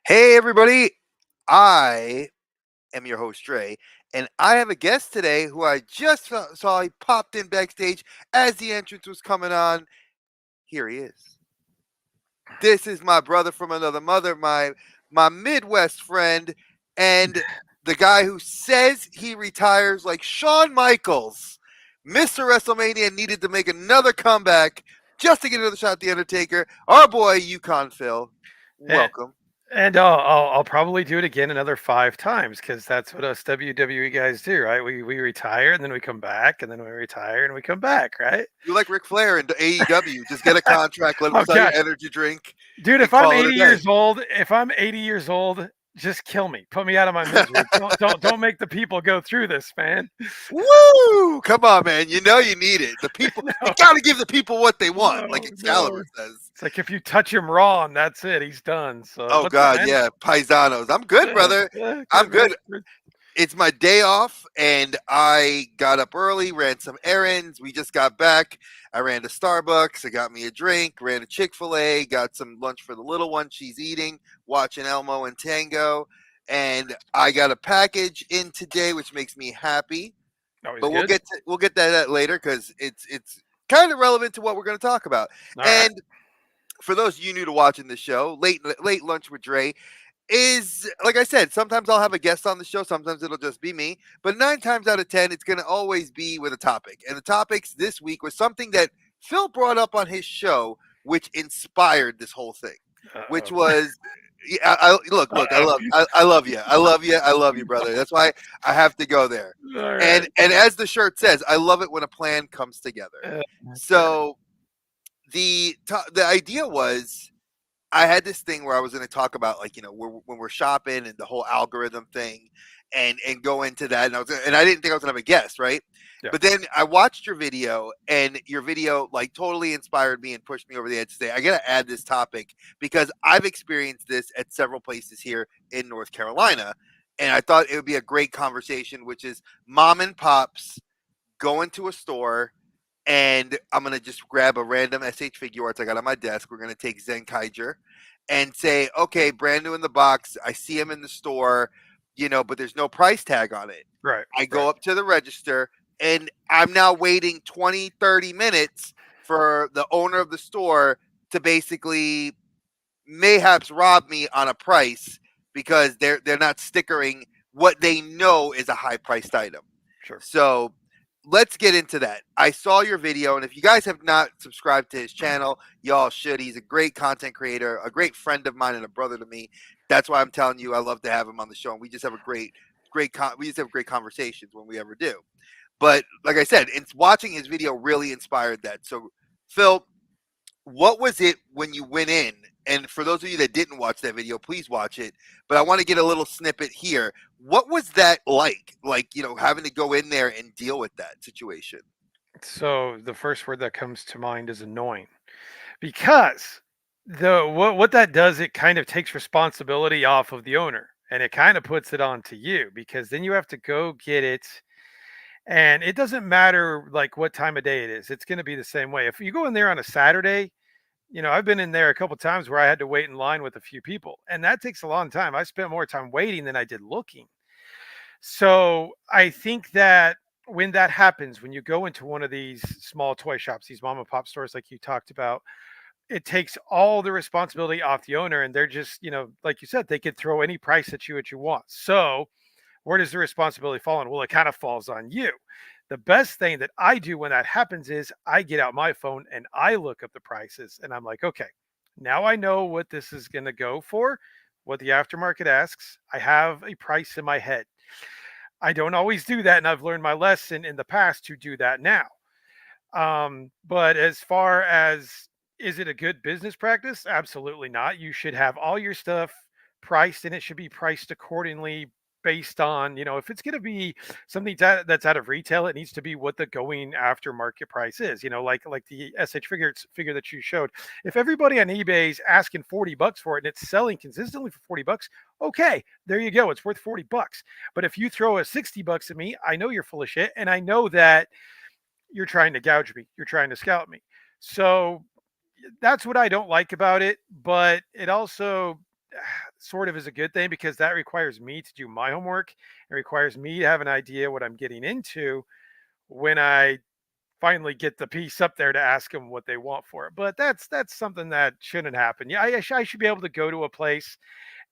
Hey, everybody. I am your host, Dre, and I have a guest today who I just saw. He popped in backstage as the entrance was coming on. Here he is. This is my brother from another mother, my Midwest friend, and the guy who says he retires like Shawn Michaels. Mr. WrestleMania needed to make another comeback just to get another shot at The Undertaker. Our boy, Yukon Phil. And, Welcome. and I'll probably do it again another 5 times because that's what us WWE guys do, right? We retire and then we come back and then we retire and we come back, right? You like Ric Flair and AEW. Just get a contract, let them Oh sell your gosh, energy drink, dude, and if I'm call it a 80 day. years old, just kill me, put me out of my misery. Don't make the people go through this, man. Woo! Come on, man. You know you need it. The people, you No, got to give the people what they want, like no, Excalibur no. says. It's like if you touch him raw and that's it, he's done. So Oh, what's up, God, man? yeah. Paisanos. I'm good, brother. I'm Good, man. good. It's my day off, and I got up early, ran some errands. We just got back. I ran to Starbucks. I got me a drink, ran to Chick-fil-A, got some lunch for the little one. She's eating, watching Elmo and Tango. And I got a package in today, which makes me happy. Always But we'll good. get to that later because it's kind of relevant to what we're going to talk about. All right. And for those of you new to watching the show, late lunch with Dre is, like I said, sometimes I'll have a guest on the show, sometimes it'll just be me, but 9 times out of 10, it's going to always be with a topic. And the topics this week was something that Phil brought up on his show, which inspired this whole thing, which Uh-oh. was. Yeah, look. Uh-oh. I love you. I love you, brother. That's why I have to go there. All And right. as the shirt says, I love it when a plan comes together. Okay. So the idea was I had this thing where I was going to talk about, like, when we're shopping and the whole algorithm thing, and go into that. And I didn't think I was going to have a guest, right? Yeah. But then I watched your video, and your video like totally inspired me and pushed me over the edge to say I got to add this topic because I've experienced this at several places here in North Carolina, and I thought it would be a great conversation, which is mom and pops go into a store, and I'm gonna just grab a random SH figure arts I got on my desk. We're gonna take Zenkaiger and say, okay, brand new in the box. I see him in the store, but there's no price tag on it. Right. I Right. go up to the register, and I'm now waiting 20, 30 minutes for the owner of the store to basically mayhaps rob me on a price because they're not stickering what they know is a high priced item. Sure. So let's get into that. I saw your video, and if you guys have not subscribed to his channel, y'all should. He's a great content creator, a great friend of mine, and a brother to me. That's why I'm telling you, I love to have him on the show, and we just have a we just have great conversations when we ever do. But like I said, it's watching his video really inspired that. So, Phil, what was it when you went in? And for those of you that didn't watch that video, please watch it. But I want to get a little snippet here. What was that like? Like, having to go in there and deal with that situation. So the first word that comes to mind is annoying because what that does, it kind of takes responsibility off of the owner and it kind of puts it onto you because then you have to go get it. And it doesn't matter like what time of day it is. It's going to be the same way. If you go in there on a Saturday, I've been in there a couple times where I had to wait in line with a few people, and that takes a long time. I spent more time waiting than I did looking. So I think that when that happens, when you go into one of these small toy shops, these mom and pop stores, like you talked about, it takes all the responsibility off the owner. And they're just, like you said, they could throw any price at you what you want. So where does the responsibility fall on? Well, it kind of falls on you. The best thing that I do when that happens is I get out my phone and I look up the prices and I'm like, okay, now I know what this is going to go for, what the aftermarket asks. I have a price in my head. I don't always do that, and I've learned my lesson in the past to do that now. But as far as is it a good business practice? Absolutely not. You should have all your stuff priced, and it should be priced accordingly based on, if it's going to be something that's out of retail, it needs to be what the going after market price is. Like the SH figure that you showed. If everybody on eBay is asking $40 for it and it's selling consistently for $40, okay, there you go. It's worth $40. But if you throw a $60 at me, I know you're full of shit, and I know that you're trying to gouge me. You're trying to scalp me. So that's what I don't like about it. But it also sort of is a good thing because that requires me to do my homework. It requires me to have an idea what I'm getting into when I finally get the piece up there to ask them what they want for it. But that's something that shouldn't happen. Yeah, I should be able to go to a place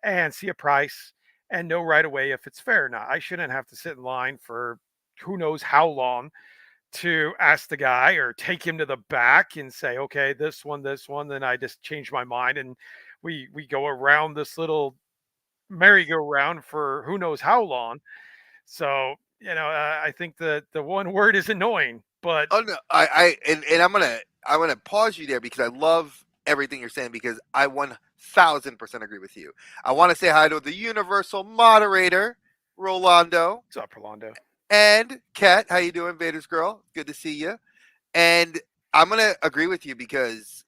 and see a price and know right away if it's fair or not. I shouldn't have to sit in line for who knows how long to ask the guy or take him to the back and say, okay, this one. Then I just change my mind and we go around this little merry-go-round for who knows how long. So I think the one word is annoying, but Oh no, and I'm gonna pause you there because I love everything you're saying because I 1000% agree with you. I want to say hi to the universal moderator, Rolando, what's up, Rolando? and Kat. How you doing, Vader's girl? Good to see you. And I'm gonna agree with you because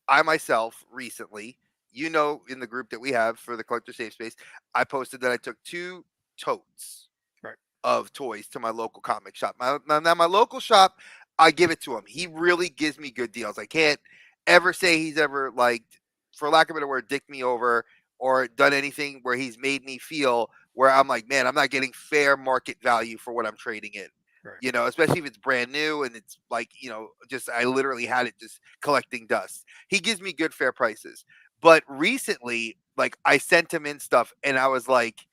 I myself recently, in the group that we have for the collector safe space, I posted that I took 2 totes Right. of toys to my local comic shop. Now my local shop, I give it to him. He really gives me good deals. I can't ever say he's ever like, for lack of a better word, dicked me over or done anything where he's made me feel where I'm like, man, I'm not getting fair market value for what I'm trading in. Right. Especially if it's brand new and it's like, just I literally had it just collecting dust. He gives me good fair prices. But recently, like I sent him in stuff and I was like,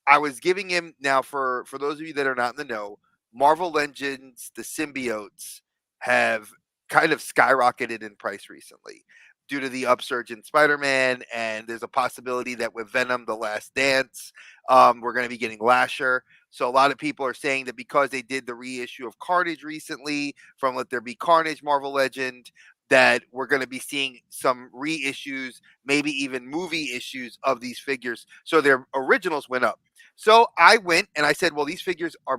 I was giving him now for those of you that are not in the know, Marvel Legends, the symbiotes have kind of skyrocketed in price recently due to the upsurge in Spider-Man, and there's a possibility that with Venom: The Last Dance, we're going to be getting Lasher. So a lot of people are saying that because they did the reissue of Carnage recently from Let There Be Carnage Marvel Legend, that we're going to be seeing some reissues, maybe even movie issues of these figures. So their originals went up. So I went and I said, well, these figures are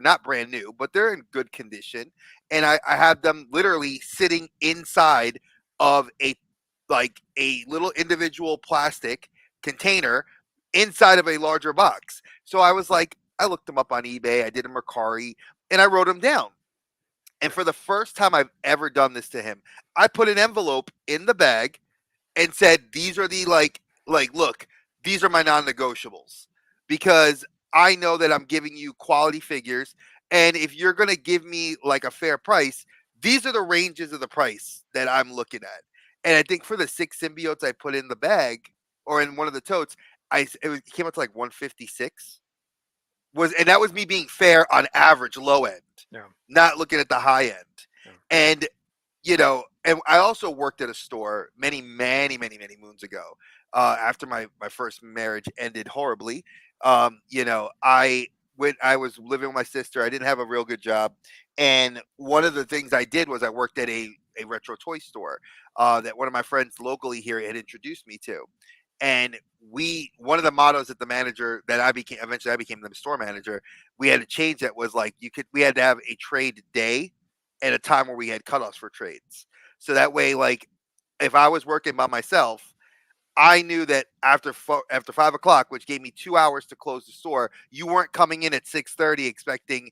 not brand new, but they're in good condition. And I have them literally sitting inside of a little individual plastic container inside of a larger box. So I was like, I looked them up on eBay, I did a Mercari, and I wrote them down. And Right. for the first time I've ever done this to him, I put an envelope in the bag and said, "These are the look, these are my non-negotiables because I know that I'm giving you quality figures, and if you're gonna give me like a fair price, these are the ranges of the price that I'm looking at." And I think for the 6 symbiotes I put in the bag or in one of the totes, it came out to like 156 and that was me being fair on average low end, Yeah. not looking at the high end. Yeah. And and I also worked at a store many, many, many, many moons ago. After my first marriage ended horribly, I when I was living with my sister, I didn't have a real good job, and one of the things I did was I worked at a retro toy store that one of my friends locally here had introduced me to, and we one of the mottos that the manager that I became eventually I became the store manager. We had to change that was like we had to have a trade day at a time where we had cutoffs for trades. So that way, like if I was working by myself, I knew that after 5 o'clock, which gave me 2 hours to close the store, you weren't coming in at 6:30 expecting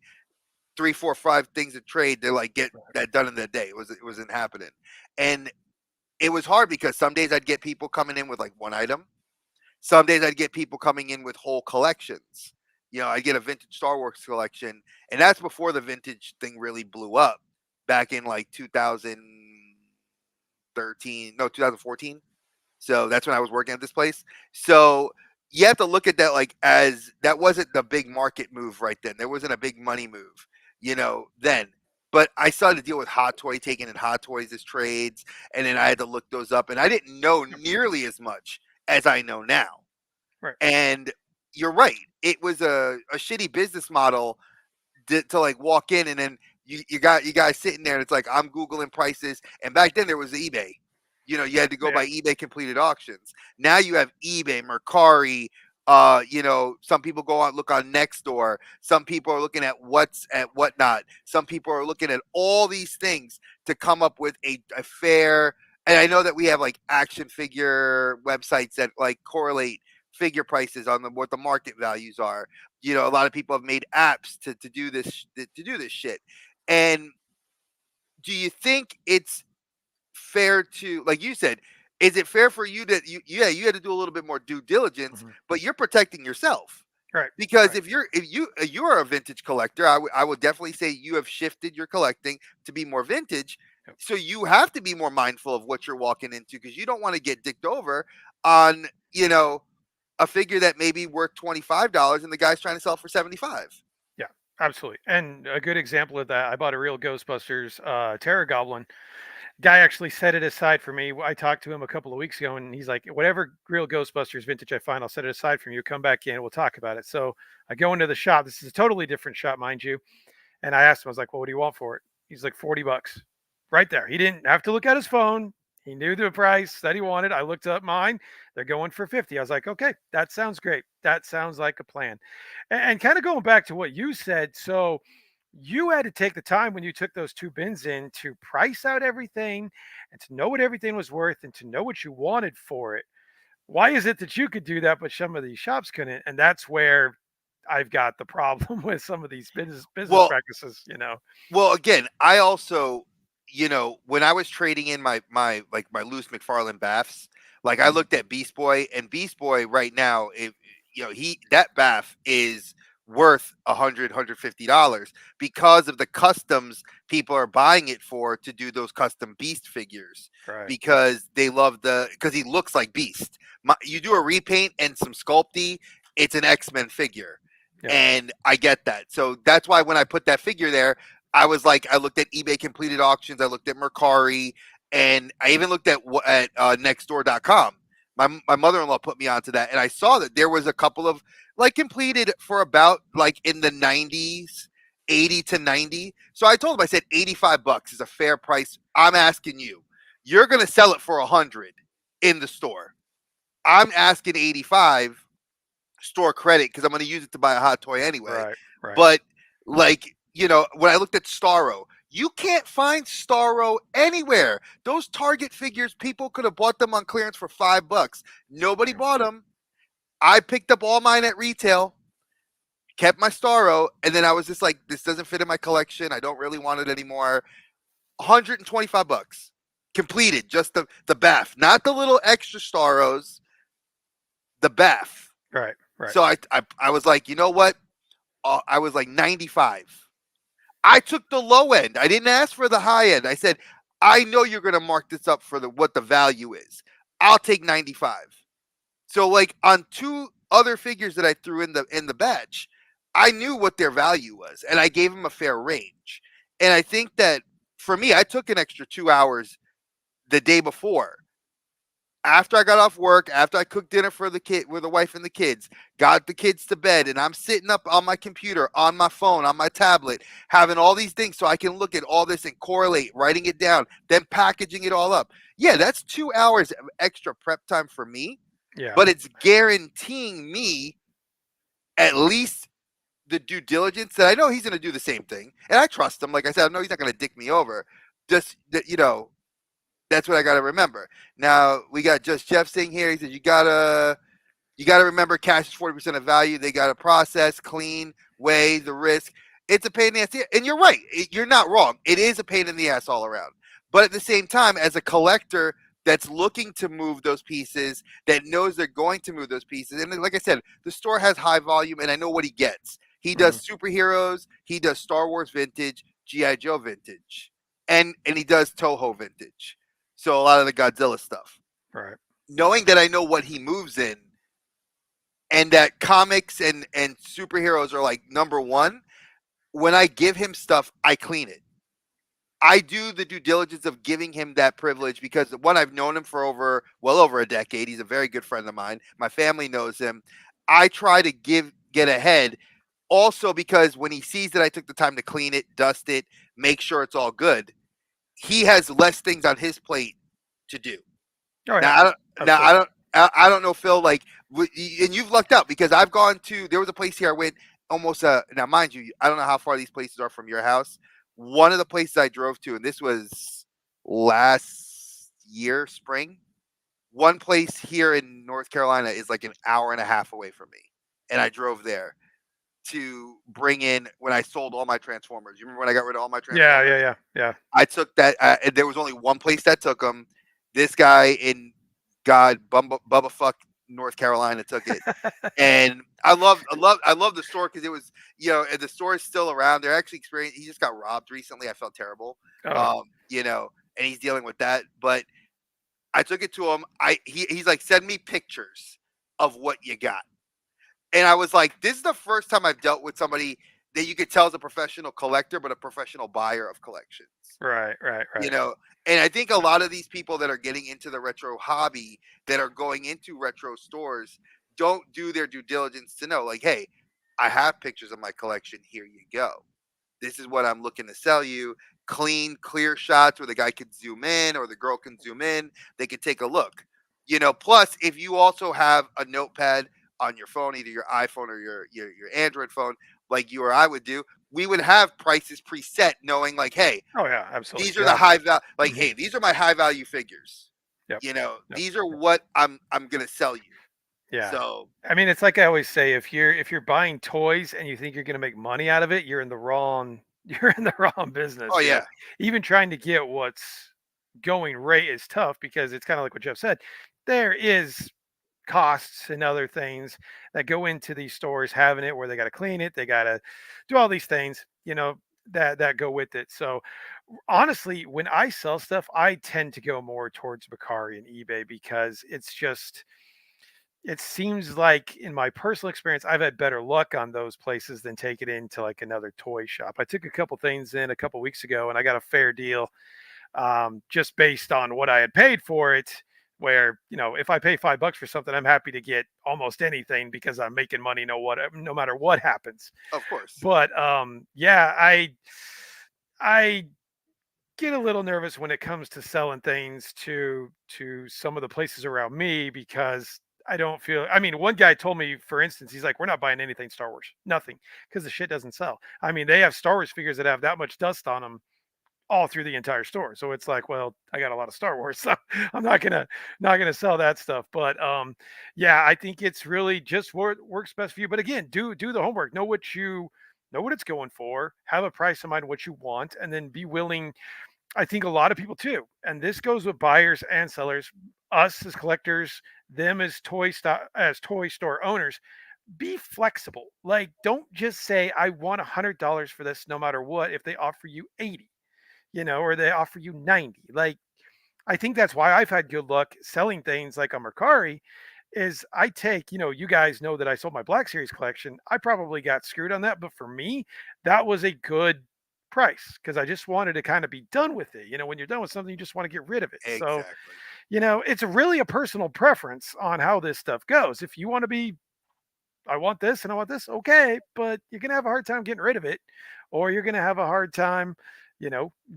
three, four, five things to trade to like get that done in the day. It wasn't happening, and it was hard because some days I'd get people coming in with like one item. Some days I'd get people coming in with whole collections. I'd get a vintage Star Wars collection, and that's before the vintage thing really blew up back in like 2013, no, 2014. So that's when I was working at this place. So you have to look at that like as that wasn't the big market move right then. There wasn't a big money move, then. But I started to deal with Hot Toy, taking in Hot Toys as trades, and then I had to look those up, and I didn't know nearly as much as I know now. Right. And you're right. It was a shitty business model to like walk in and then you got you guys sitting there and it's like I'm Googling prices. And back then there was eBay. You had to go Yeah. by eBay completed auctions. Now you have eBay, Mercari, some people go out look on Nextdoor. Some people are looking at what's at whatnot. Some people are looking at all these things to come up with a fair. And I know that we have like action figure websites that like correlate figure prices on what the market values are. A lot of people have made apps to do this shit. And do you think it's fair to, like you said, is it fair for you that you had to do a little bit more due diligence, Mhm. but you're protecting yourself. Right. Because Right. if you are a vintage collector, I would definitely say you have shifted your collecting to be more vintage. Yep. So you have to be more mindful of what you're walking into because you don't want to get dicked over on, a figure that may be worth $25 and the guy's trying to sell for 75. Yeah, absolutely. And a good example of that, I bought a real Ghostbusters Terror Goblin. Guy actually set it aside for me. I talked to him a couple of weeks ago, and he's like, "Whatever real Ghostbusters vintage I find, I'll set it aside from you. Come back in, we'll talk about it." So I go into the shop. This is a totally different shop, mind you. And I asked him, I was like, "Well, what do you want for it?" He's like, $40, right there. He didn't have to look at his phone. He knew the price that he wanted. I looked up mine. They're going for 50. I was like, "Okay, that sounds great. That sounds like a plan." And kind of going back to what you said, so you had to take the time when you took those two bins in to price out everything and to know what everything was worth and to know what you wanted for it. Why is it that you could do that, but some of these shops couldn't? And that's where I've got the problem with some of these business Well, practices. well, again, I also, when I was trading in my loose McFarlane baths, like I Mhm. looked at Beast Boy, and Beast Boy right now, if he that bath is worth $150 because of the customs people are buying it for to do those custom Beast figures Right. because they love because he looks like Beast. You do a repaint and some sculpty, it's an X-Men figure. Yeah. And I get that. So that's why when I put that figure there, I was like, I looked at eBay completed auctions, I looked at Mercari, and I even looked at nextdoor.com. My mother-in-law put me onto that, and I saw that there was a couple of like completed for about like in the 90s, 80 to 90. So I told him, I said, $85 is a fair price. I'm asking you. You're gonna sell it for 100 in the store. I'm asking 85 store credit because I'm going to use it to buy a hot toy anyway. Right. Right. But like, when I looked at Starro, you can't find Starro anywhere. Those Target figures, people could have bought them on clearance for $5. Nobody Yeah. bought them. I picked up all mine at retail, kept my Starro, and then I was just like, this doesn't fit in my collection. I don't really want it anymore. $125 completed, just the bath, not the little extra Starros, the bath. Right. Right. So I was like, you know what? I was like 95. I took the low end. I didn't ask for the high end. I said, I know you're going to mark this up for what the value is. I'll take 95. So like on two other figures that I threw in the batch, I knew what their value was and I gave them a fair range. And I think that for me, I took an extra 2 hours the day before after I got off work, after I cooked dinner for the wife and the kids, got the kids to bed, and I'm sitting up on my computer, on my phone, on my tablet, having all these things so I can look at all this and correlate, writing it down, then packaging it all up. Yeah, that's 2 hours of extra prep time for me, Yeah. but it's guaranteeing me at least the due diligence that I know he's going to do the same thing, and I trust him. Like I said, I know he's not going to dick me over. Just that, that's what I got to remember. Now we got Just Jeff saying here. He says you gotta remember cash is 40% of value. They gotta process, clean, weigh the risk. It's a pain in the ass, and you're right. You're not wrong. It is a pain in the ass all around. But at the same time, as a collector that's looking to move those pieces, that knows they're going to move those pieces, and like I said, the store has high volume, and I know what he gets. He Mhm. does superheroes. He does Star Wars vintage, GI Joe vintage, and he does Toho vintage. So a lot of the Godzilla stuff. Right. Knowing that I know what he moves in and that comics and superheroes are like number one, when I give him stuff, I clean it. I do the due diligence of giving him that privilege because one, I've known him for well over a decade. He's a very good friend of mine. My family knows him. I try to get ahead also because when he sees that I took the time to clean it, dust it, make sure it's all good, he has less things on his plate to do. Oh Now yeah. I don't. Now I Absolutely. don't. I don't know, Phil. Like, and you've lucked out because I've gone to. There was a place here I went almost. Now, mind you, I don't know how far these places are from your house. One of the places I drove to, and this was last year, spring. One place here in North Carolina is like an hour and a half away from me, and I drove there to bring in when I sold all my Transformers. You remember when I got rid of all my Yeah. Yeah. Transformers? Yeah. Yeah. I took that, and there was only one place that took them. This guy in God, Bubba fuck North Carolina took it. And I love the store because it was, and the store is still around. They're actually experiencing. He just got robbed recently. I felt terrible. Oh, And he's dealing with that. But I took it to him. He's like, send me pictures of what you got. And I was like, this is the first time I've dealt with somebody that you could tell is a professional collector, but a professional buyer of collections. right, right, You right. know, and I think a lot of these people that are getting into the retro hobby, that are going into retro stores, don't do their due diligence to know, like, hey, I have pictures of my collection. Here you go. This is what I'm looking to sell you. Clean, clear shots where the guy can zoom in or the girl can zoom in. They can take a look. Plus, if you also have a notepad on your phone, either your iPhone or your Android phone, like you or I would do, we would have prices preset, knowing like, hey, Oh yeah, absolutely. these are You the have to. high value. Like, Mhm. hey, these are my high value figures. Yep. Yep. These are what I'm gonna sell you. Yeah. So I mean, it's like I always say, if you're buying toys and you think you're going to make money out of it, you're in the wrong you're in the wrong oh business. yeah, Even trying to get what's going rate is tough because it's kind of like what Jeff said. There is costs and other things that go into these stores having it where they got to clean it, they got to do all these things, that go with it. So honestly, when I sell stuff, I tend to go more towards Bakari and eBay because it seems like in my personal experience, I've had better luck on those places than take it into like another toy shop. I took a couple things in a couple weeks ago and I got a fair deal, just based on what I had paid for it. Where if I pay $5 for something, I'm happy to get almost anything because I'm making money no matter what happens. of course. But yeah, I get a little nervous when it comes to selling things to some of the places around me because I don't feel. I mean, one guy told me, for instance, he's like, "We're not buying anything Star Wars, nothing, because the shit doesn't sell." I mean, they have Star Wars figures that have that much dust on them all through the entire store. So it's like, well, I got a lot of Star Wars, so I'm not gonna sell that stuff. But yeah, I think it's really just what works best for you. But again, do the homework, know what it's going for, have a price in mind what you want, and then be willing. I think a lot of people too, and this goes with buyers and sellers, us as collectors, them as toy store owners. Be flexible. Like, don't just say I want $100 for this, no matter what. If they offer you 80, or they offer you 90, like I think that's why I've had good luck selling things like a Mercari. Is I take, you guys know that I sold my Black Series collection. I probably got screwed on that, but for me, that was a good price because I just wanted to kind of be done with it. When you're done with something, you just want to get rid of it. So, Exactly. it's really a personal preference on how this stuff goes. If you want to be, I want this and I want this, okay, but you're gonna have a hard time getting rid of it, or you're gonna have a hard time,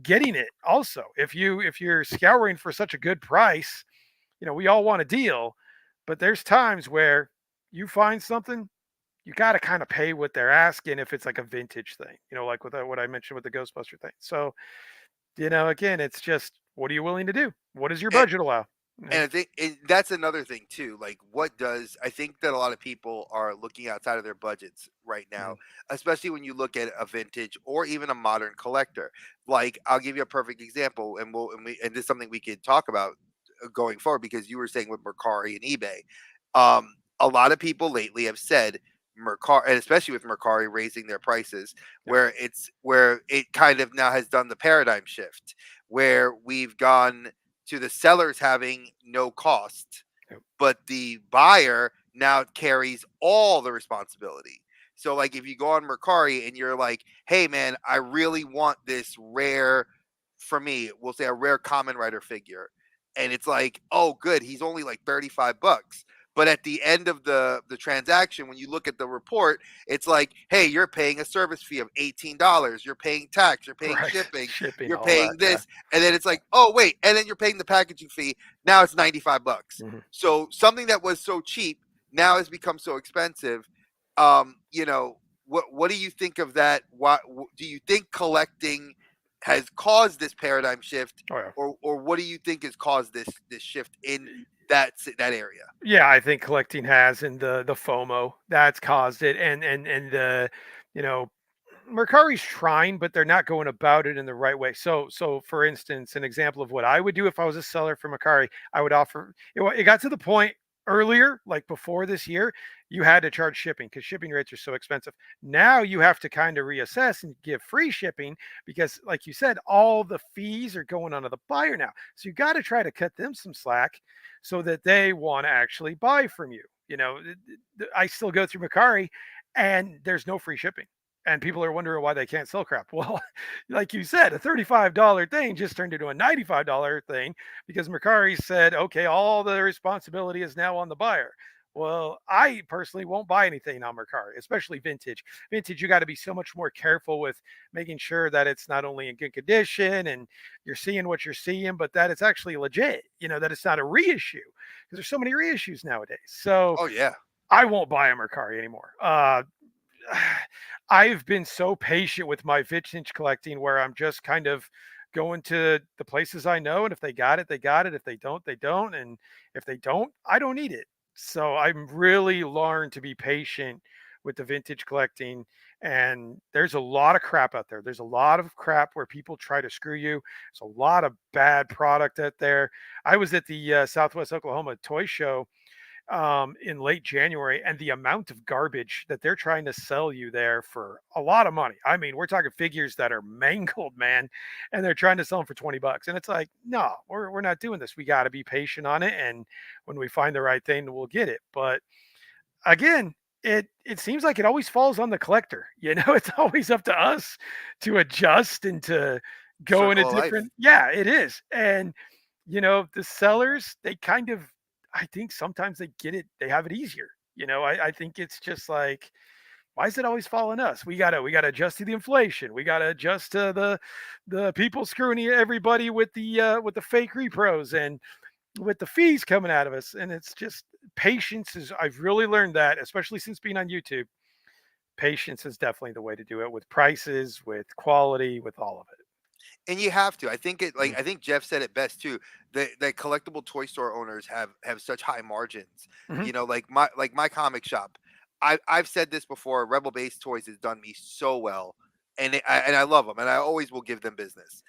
getting it. Also, if you're scouring for such a good price, we all want a deal, but there's times where you find something, you got to kind of pay what they're asking if it's like a vintage thing, like with what I mentioned with the Ghostbuster thing. So, again, it's just what are you willing to do? What does your And, budget allow? and I think that's another thing too. Like, I think that a lot of people are looking outside of their budgets right now, Mhm. especially when you look at a vintage or even a modern collector. Like, I'll give you a perfect example, and this is something we could talk about going forward, because you were saying with Mercari and eBay. A lot of people lately have said Mercari, and especially with Mercari raising their prices, Yep. where it kind of now has done the paradigm shift, where we've gone to the sellers having no cost, Yep. but the buyer now carries all the responsibility. So, like, if you go on Mercari and you're like, hey, man, I really want this rare, for me, we'll say a rare Common Rider figure. And it's like, oh, good, he's only like $35. But at the end of the transaction, when you look at the report, it's like, hey, you're paying a service fee of $18. You're paying tax. You're paying Right. shipping. Shipping, You're all that. paying Yeah. this. And then it's like, oh, wait. And then you're paying the packaging fee. Now it's $95. Mhm. So something that was so cheap now has become so expensive. You know, what do you think of that? Do you think collecting has caused this paradigm shift, Oh yeah. or what do you think has caused this shift in that area? Yeah, I think collecting has, and the FOMO that's caused it, and the, you know, Mercari's trying, but they're not going about it in the right way. So for instance, an example of what I would do if I was a seller for Mercari, I would offer. It got to the point earlier, like before this year, you had to charge shipping because shipping rates are so expensive. Now you have to kind of reassess and give free shipping because, like you said, all the fees are going onto the buyer now. So you got to try to cut them some slack so that they want to actually buy from you. I still go through Mercari and there's no free shipping, and people are wondering why they can't sell crap. Well, like you said, a $35 thing just turned into a $95 thing because Mercari said, okay, all the responsibility is now on the buyer. Well, I personally won't buy anything on Mercari, especially vintage. Vintage, you got to be so much more careful with making sure that it's not only in good condition and you're seeing what you're seeing, but that it's actually legit, that it's not a reissue because there's so many reissues nowadays. So Oh yeah. I won't buy a Mercari anymore. I've been so patient with my vintage collecting where I'm just kind of going to the places I know, and if they got it, they got it. If they don't, they don't. And if they don't, I don't need it. So I'm really learned to be patient with the vintage collecting. And there's a lot of crap out there. There's a lot of crap where people try to screw you. There's a lot of bad product out there. I was at the Southwest Oklahoma Toy Show in late January, and the amount of garbage that they're trying to sell you there for a lot of money. I mean, we're talking figures that are mangled, man, and they're trying to sell them for $20. And it's like, no, we're not doing this. We got to be patient on it. And when we find the right thing, we'll get it. But again, it seems like it always falls on the collector. It's always up to us to adjust and to go in a Circle of life. different, yeah, it is. And the sellers, they kind of, I think sometimes they get it, they have it easier. I think it's just like, why is it always fall on us? We gotta adjust to the inflation. We gotta adjust to the people screwing everybody with the fake repros and with the fees coming out of us. And it's just patience is, I've really learned that, especially since being on YouTube. Patience is definitely the way to do it with prices, with quality, with all of it. And you have to. I think Mm. I think Jeff said it best too. That collectible toy store owners have such high margins. Mhm. Like my comic shop. I've said this before. Rebel Base Toys has done me so well, and I love them, and I always will give them business.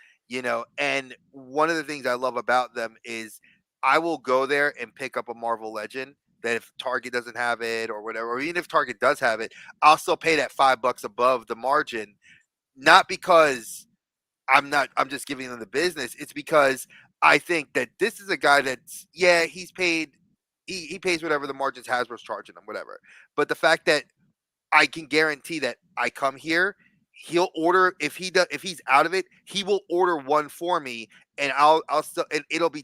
And one of the things I love about them is I will go there and pick up a Marvel Legend that if Target doesn't have it or whatever, or even if Target does have it, I'll still pay that $5 above the margin, not because I'm just giving them the business. It's because I think that this is a guy that's, yeah, he's paid he pays whatever the margins Hasbro's charging him, whatever. But the fact that I can guarantee that I come here, he'll order if he's out of it, he will order one for me, and I'll still, and it'll be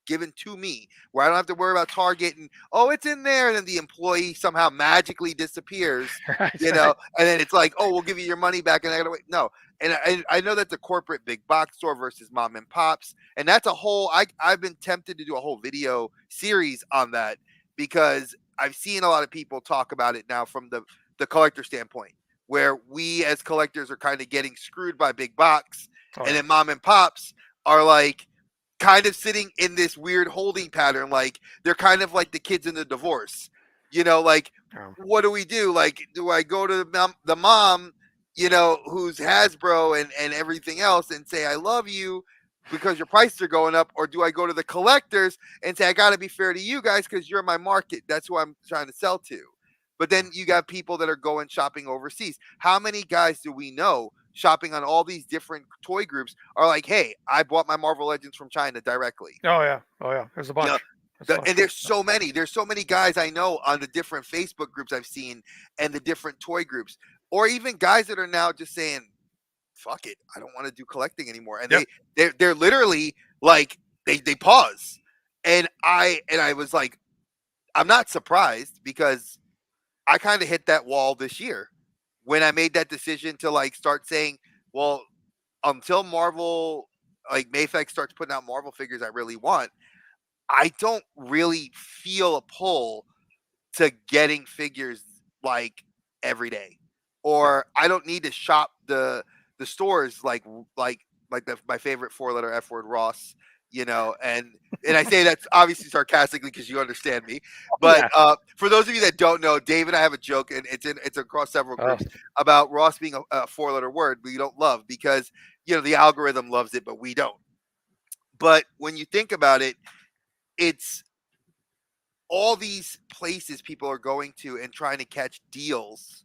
given to me where I don't have to worry about Target and, oh, it's in there, and then the employee somehow magically disappears, Right, right. and then it's like, oh, we'll give you your money back, and I gotta wait. No, and I know that's a corporate big box store versus mom and pops, and that's a whole. I've been tempted to do a whole video series on that because I've seen a lot of people talk about it now from the collector standpoint, where we as collectors are kind of getting screwed by big box, Oh and yeah. then mom and pops are like kind of sitting in this weird holding pattern, like they're kind of like the kids in the divorce. Like, Um, what do we do? Like, do I go to the mom, who's Hasbro and everything else, and say I love you because your prices are going up, or do I go to the collectors and say I got to be fair to you guys because you're my market? That's who I'm trying to sell to. But then you got people that are going shopping overseas. How many guys do we know shopping on all these different toy groups are like, hey, I bought my Marvel Legends from China directly. oh yeah. Oh yeah. There's a You know, bunch. There's a lot of and stuff. there's so many. There's so many guys I know on the different Facebook groups I've seen and the different toy groups, or even guys that are now just saying, "Fuck it, I don't want to do collecting anymore." And Yep. they're literally like they pause, and I was like, I'm not surprised because I kind of hit that wall this year when I made that decision to like start saying, well, until Marvel, like Mayflex starts putting out Marvel figures I really want, I don't really feel a pull to getting figures like every day, Yeah. or I don't need to shop the stores like my favorite four letter F word Ross. you know, and I say that's obviously sarcastically because you understand me. But Yeah. for those of you that don't know, Dave and I have a joke, and it's across several Oh, groups about Ross being a four-letter word we don't love because the algorithm loves it, but we don't. But when you think about it, it's all these places people are going to and trying to catch deals,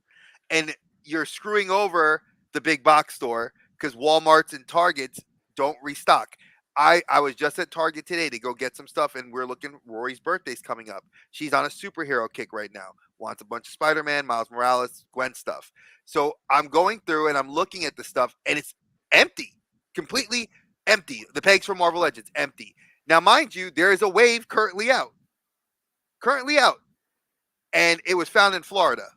and you're screwing over the big box store because Walmart's and Targets don't restock. I was just at Target today to go get some stuff, and we're looking. Rory's birthday's coming up. She's on a superhero kick right now. Wants a bunch of Spider-Man, Miles Morales, Gwen stuff. So I'm going through and I'm looking at the stuff, and it's empty, completely empty. The pegs from Marvel Legends empty. Now, mind you, there is a wave currently out, and it was found in Florida,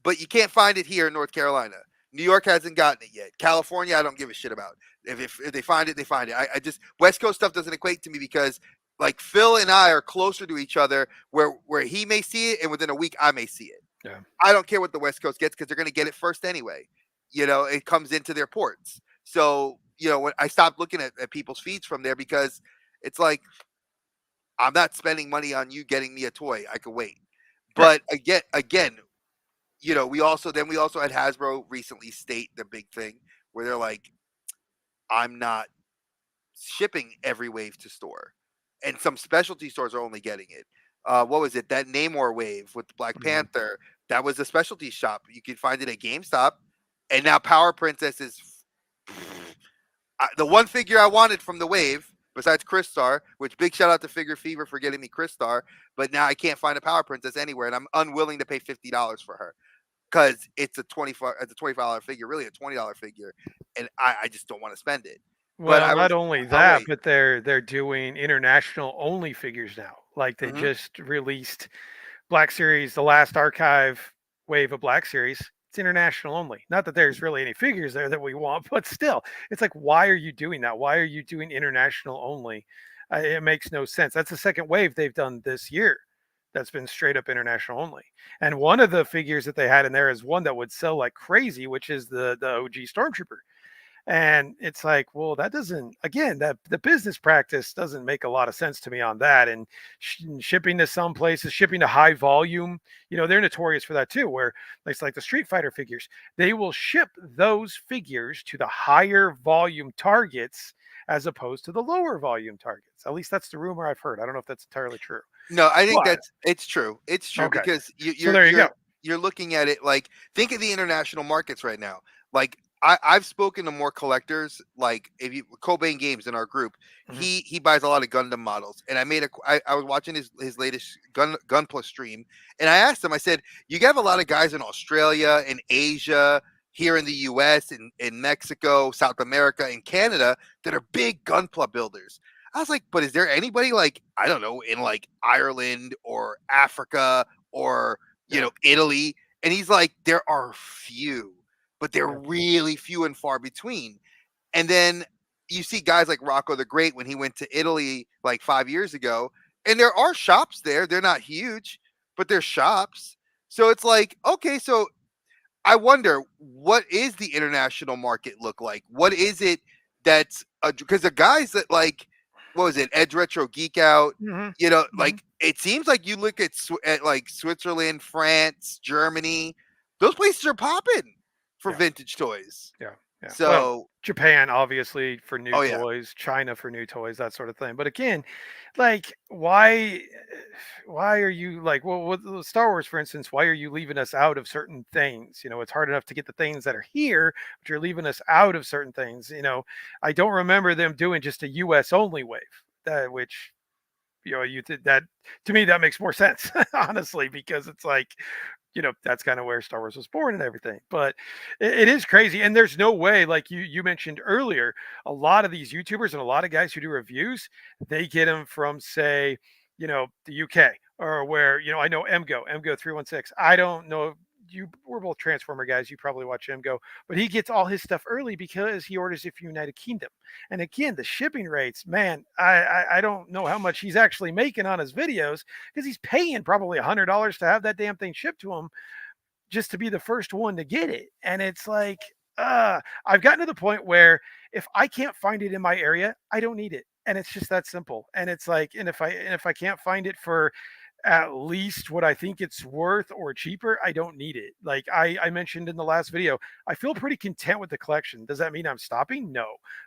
but you can't find it here in North Carolina. New York hasn't gotten it yet. California, I don't give a shit about. If they find it, they find it. I just West Coast stuff doesn't equate to me because like Phil and I are closer to each other, where he may see it, and within a week I may see it. yeah. I don't care what the West Coast gets because they're going to get it first anyway. It comes into their ports. So when I stopped looking at people's feeds from there because it's like I'm not spending money on you getting me a toy. I could wait. Right. But again, we also had Hasbro recently state the big thing where they're like, I'm not shipping every wave to store, and some specialty stores are only getting it. What was it? That Namor wave with Black Mhm. Panther. That was a specialty shop. You can find it at GameStop, and now Power Princess is the one figure I wanted from the wave. Besides Crystar, which big shout out to Figure Fever for getting me Crystar, but now I can't find a Power Princess anywhere, and I'm unwilling to pay $50 for her because it's a $25 figure, really a $20 figure, and I just don't want to spend it. But Well, not only I'll that, wait. but they're doing international only figures now. Like they Hmm. just released Black Series, the last archive wave of Black Series. It's international only. Not that there's really any figures there that we want, but still, it's like, why are you doing that? Why are you doing international only? It makes no sense. That's the second wave they've done this year that's been straight up international only. And one of the figures that they had in there is one that would sell like crazy, which is the OG Stormtrooper. And it's like, well, that doesn't, again, that the business practice doesn't make a lot of sense to me on that. And shipping to some places, shipping to high volume, they're notorious for that too, where it's like the Street Fighter figures, they will ship those figures to the higher volume targets as opposed to the lower volume targets. At least that's the rumor I've heard. I don't know if that's entirely true. No, I think But it's true. It's true okay. because So there you go. you're looking at it like think of the international markets right now. Like I've spoken to more collectors. Like if you Cobain Games in our group, Mhm. he buys a lot of Gundam models, and I was watching his latest Gunpla stream, and I asked him. I said, "You have a lot of guys in Australia, in Asia, here in the U.S., in Mexico, South America, and Canada that are big Gunpla builders." I was like, but is there anybody like, I don't know, in like Ireland or Africa or, Yeah. Italy? And he's like, there are few, but they're Yeah. really few and far between. And then you see guys like Rocco the Great when he went to Italy like 5 years ago, and there are shops there. They're not huge, but they're shops. So it's like, okay, so I wonder what is the international market look like? What is it that's because the guys that like what was it, Edge Retro Geek Out, Hmm. Hmm. like it seems like you look at like Switzerland, France, Germany, those places are popping for Yeah. vintage toys. Yeah, yeah. Well, So, Japan obviously for new oh yeah. toys, China for new toys, that sort of thing. But again, like why are you like well with Star Wars for instance, why are you leaving us out of certain things? It's hard enough to get the things that are here, but you're leaving us out of certain things. I don't remember them doing just a US only wave. That which you did that to me that makes more sense honestly because it's like that's kind of where Star Wars was born and everything. But it is crazy, and there's no way, like you mentioned earlier, a lot of these YouTubers and a lot of guys who do reviews, they get them from say, the UK or where I know MGO 316. I don't know. We're both Transformer guys. You probably watch MGO, but he gets all his stuff early because he orders it from United Kingdom. And again, the shipping rates, man, I don't know how much he's actually making on his videos because he's paying probably $100 to have that damn thing shipped to him just to be the first one to get it. And it's like, I've gotten to the point where if I can't find it in my area, I don't need it. and it's just that simple. And it's like, and if I can't find it for at least what I think it's worth or cheaper, I don't need it. Like I mentioned in the last video, I feel pretty content with the collection. Does that mean I'm stopping? No.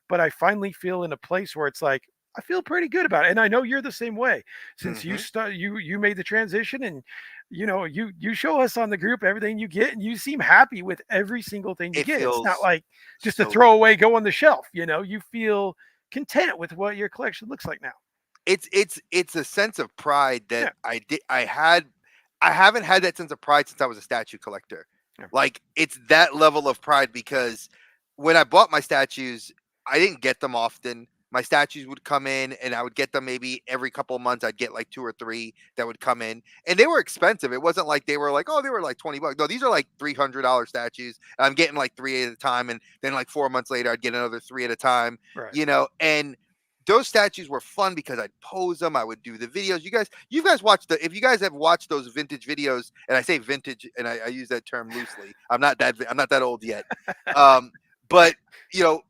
But I finally feel in a place where it's like, I feel pretty good about it. And I know you're the same way. Since Hmm. you made the transition, and you show us on the group everything you get, and you seem happy with every single thing you It get. It's not feels like just a so good. throwaway go on the shelf. You feel content with what your collection looks like now. It's a sense of pride that Yeah. I haven't had that sense of pride since I was a statue collector. Yeah. Like it's that level of pride because when I bought my statues, I didn't get them often. My statues would come in and I would get them maybe every couple of months. I'd get like two or three that would come in and they were expensive. It wasn't like they were like, oh, they were like $20. No, these are like $300 statues. I'm getting like three at a time. And then like 4 months later, I'd get another three at a time, Right. and those statues were fun because I'd pose them. I would do the videos. You guys watch if you guys have watched those vintage videos, and I say vintage, and I use that term loosely. I'm not that old yet. But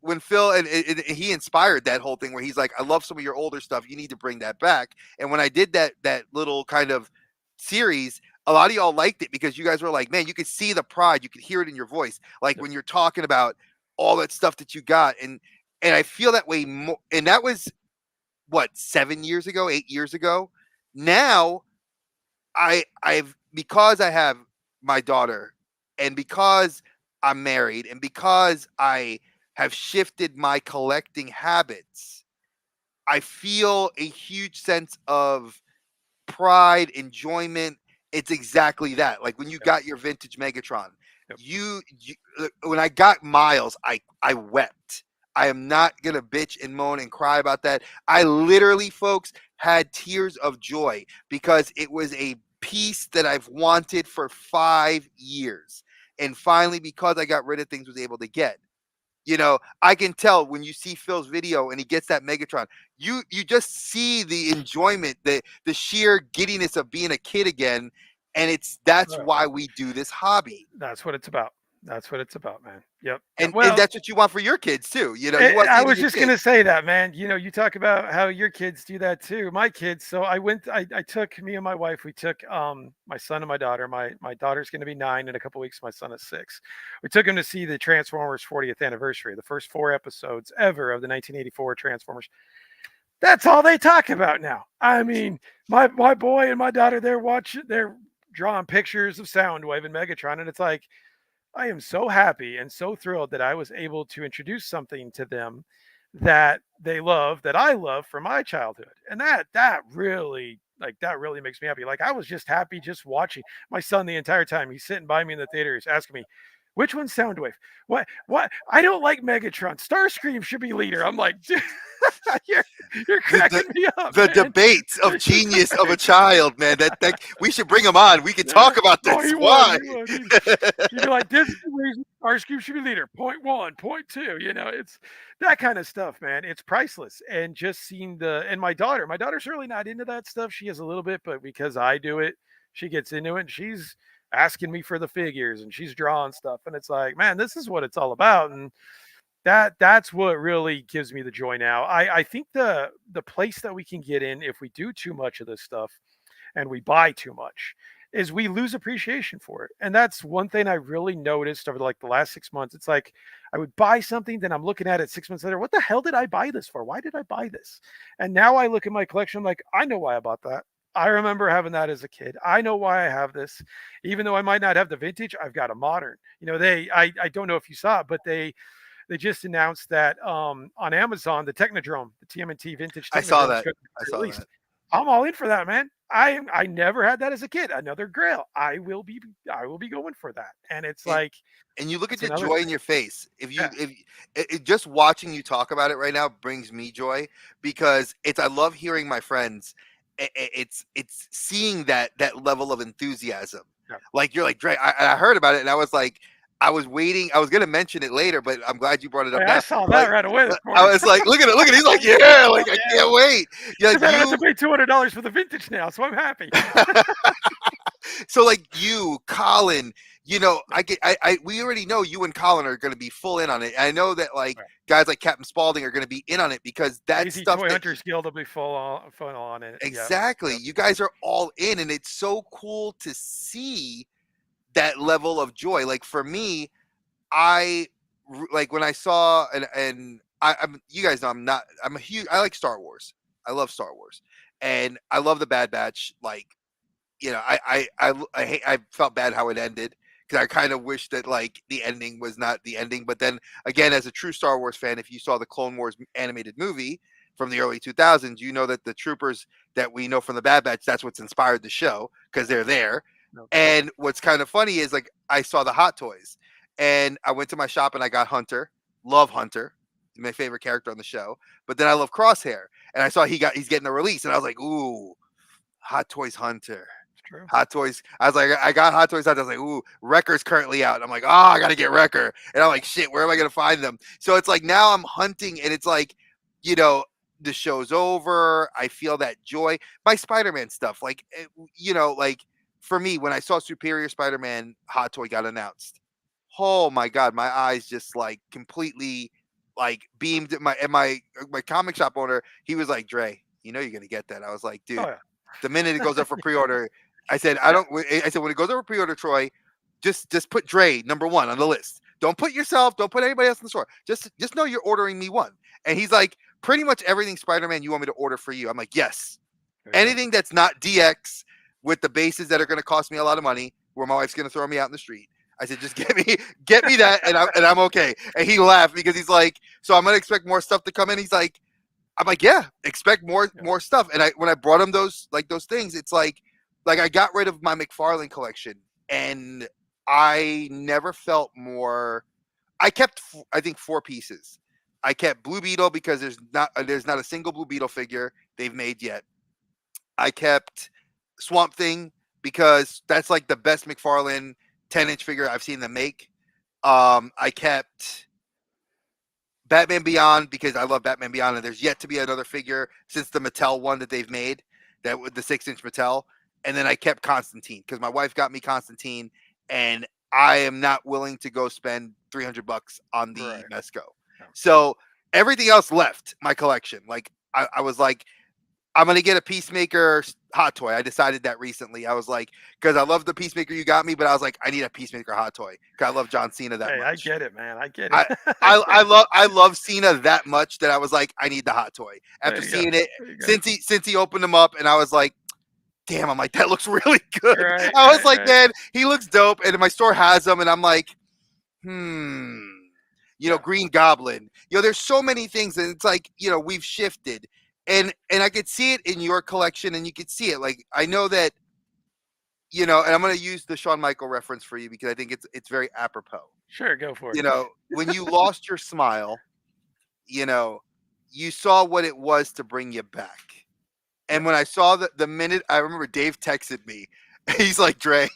when Phil and he inspired that whole thing where he's like, I love some of your older stuff. You need to bring that back. And when I did that little kind of series, a lot of y'all liked it because you guys were like, man, you could see the pride, you could hear it in your voice, like when you're talking about all that stuff that you got, and I feel that way more. And that was what 7 years ago, 8 years ago. Now I've because I have my daughter, and because I'm married, and because I have shifted my collecting habits, I feel a huge sense of pride, enjoyment. It's exactly that. Like when you Yep. got your vintage Megatron, Yep. when I got Miles, I wept. I am not gonna bitch and moan and cry about that. I literally, folks, had tears of joy because it was a piece that I've wanted for 5 years, and finally, because I got rid of things, was able to get. I can tell when you see Phil's video and he gets that Megatron, you just see the enjoyment, the sheer giddiness of being a kid again, and that's Right. why we do this hobby. That's what it's about. That's what it's about, man. Yep. Yep. And Well, that's what you want for your kids too. You want to see I it in was your just kids. gonna say that, man. You talk about how your kids do that too. My kids. So I took me and my wife. We took my son and my daughter. My daughter's gonna be 9 in a couple weeks. My son is 6. We took him to see the Transformers 40th anniversary, the first 4 episodes ever of the 1984 Transformers. That's all they talk about now. I mean, my boy and my daughter, they're drawing pictures of Soundwave and Megatron, and it's like, I am so happy and so thrilled that I was able to introduce something to them that they love, that I love from my childhood. And that really makes me happy. Like I was just happy just watching my son the entire time. He's sitting by me in the theater. He's asking me, which one's Soundwave? What? I don't like Megatron. Starscream should be leader. I'm like, dude, you're, you're cracking me up, The man. debates of genius of a child, man. That we should bring him on. We could Yeah. talk about Oh, this. he Why? would. He would. You'd be like, this is the reason Starscream should be leader. Point one, point two. It's that kind of stuff, man. It's priceless. And just seeing and my daughter's really not into that stuff. She is a little bit, but because I do it, she gets into it. And she's asking me for the figures and she's drawing stuff. And it's like, man, this is what it's all about. And that's what really gives me the joy now. I think the place that we can get in if we do too much of this stuff and we buy too much is we lose appreciation for it. And that's one thing I really noticed over like the last 6 months. It's like I would buy something, then I'm looking at it 6 months later. What the hell did I buy this for? Why did I buy this? And now I look at my collection, I'm like, I know why I bought that. I remember having that as a kid. I know why I have this. Even though I might not have the vintage, I've got a modern. I don't know if you saw it, but they just announced that on Amazon, the Technodrome, the TMNT vintage I saw Technodrome is that. going to I be saw released. that. I'm all in for that, man. I never had that as a kid. Another Grail. I will be going for that. And it's And, like and you look at it's the another joy in thing. your face. If you Yeah. if just watching you talk about it right now brings me joy because I love hearing my friends. It's seeing that level of enthusiasm. Yeah. Like you're like Dre. I heard about it and I was like, I was waiting. I was gonna mention it later, but I'm glad you brought it up I now. saw that Like right away this I morning. was like, look at it, look at it. He's like, yeah, like I can't wait. Yeah, Too bad I have to you pay $200 for the vintage now, so I'm happy. So like you, Colin, we already know you and Colin are going to be full in on it. I know that like Right. guys like Captain Spaulding are going to be in on it because that's Crazy stuff Toy that Hunters Guild will be full on it. Yep. exactly Yep. you guys are all in, and it's so cool to see that level of joy. Like for me, I like when I saw I'm you guys know I'm a huge I like Star Wars. I love Star Wars, and I love the Bad Batch. Like I felt bad how it ended because I kind of wish that like the ending was not the ending. But then again, as a true Star Wars fan, if you saw the Clone Wars animated movie from the early 2000s, you know that the troopers that we know from the Bad Batch, that's what's inspired the show because they're there. Okay. And what's kind of funny is like I saw the Hot Toys, and I went to my shop and I got Hunter. Love Hunter. He's my favorite character on the show. But then I love Crosshair, and I saw he's getting a release, and I was like, ooh, Hot Toys Hunter. It's true. Hot Toys. I was like, I got Hot Toys. I was like, ooh, Wrecker's currently out. I'm like, oh, I gotta get Wrecker. And I'm like, shit, where am I gonna find them? So it's like now I'm hunting, and it's like, you know, the show's over. I feel that joy. My Spider-Man stuff, like, like for me, when I saw Superior Spider-Man Hot Toy got announced, oh my god, my eyes just like completely like beamed at my comic shop owner. He was like, Dre, you know you're gonna get that. I was like, Oh dude, yeah. the minute it goes up for pre-order, I said, I don't. I said when it goes up for pre-order, Troy, just put Dre #1 on the list. Don't put yourself. Don't put anybody else in the store. Just know you're ordering me one. And he's like, pretty much everything Spider-Man you want me to order for you. I'm like, yes. There you go. Anything that's not DX with the bases that are going to cost me a lot of money, where my wife's going to throw me out in the street. I said, just get me that, and I'm okay. And he laughed because he's like, so I'm going to expect more stuff to come in. He's like, I'm like, yeah, expect more stuff. And when I brought him those things, it's like I got rid of my McFarlane collection, and I never felt more. I kept I think 4 pieces. I kept Blue Beetle because there's not a single Blue Beetle figure they've made yet. I kept Swamp Thing because that's like the best McFarlane 10-inch figure I've seen them make. I kept Batman Beyond because I love Batman Beyond, and there's yet to be another figure since the Mattel one that they've made, that with the 6-inch Mattel. And then I kept Constantine because my wife got me Constantine, and I am not willing to go spend $300 on the Right. Mesco. Yeah. So everything else left my collection. Like I was like, I'm gonna get a Peacemaker hot toy. I decided that recently. I was like, because I love the Peacemaker you got me, but I was like, I need a Peacemaker hot toy because I love John Cena that Hey, much. I get it, man. I get I, it. I love Cena that much that I was like, I need the hot toy. After There you go. seeing it, There you go. since he opened them up, and I was like, damn, I'm like, that looks really good. Right, I was right, like, right. man, he looks dope, and my store has them, and I'm like, Yeah. Green Goblin. There's so many things, and it's like, we've shifted, and I could see it in your collection, and you could see it. Like I know that, and I'm gonna use the Shawn Michael reference for you because I think it's very apropos. Sure, go for it. When you lost your smile, you saw what it was to bring you back. And when I saw the minute, I remember Dave texted me. He's like, Dre,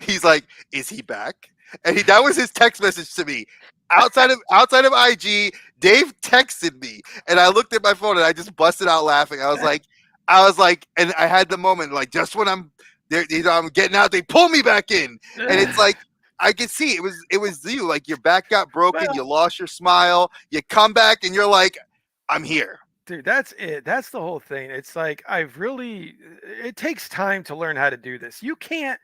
he's like, is he back? And that was his text message to me. Outside of IG, Dave texted me, and I looked at my phone and I just busted out laughing. I was like, and I had the moment like just when I'm there, I'm getting out, they pull me back in, and it's like I could see it was you. Like your back got broken, Well, you lost your smile, you come back, and you're like, I'm here. dude, that's it. That's the whole thing. It's like it takes time to learn how to do this. You can't.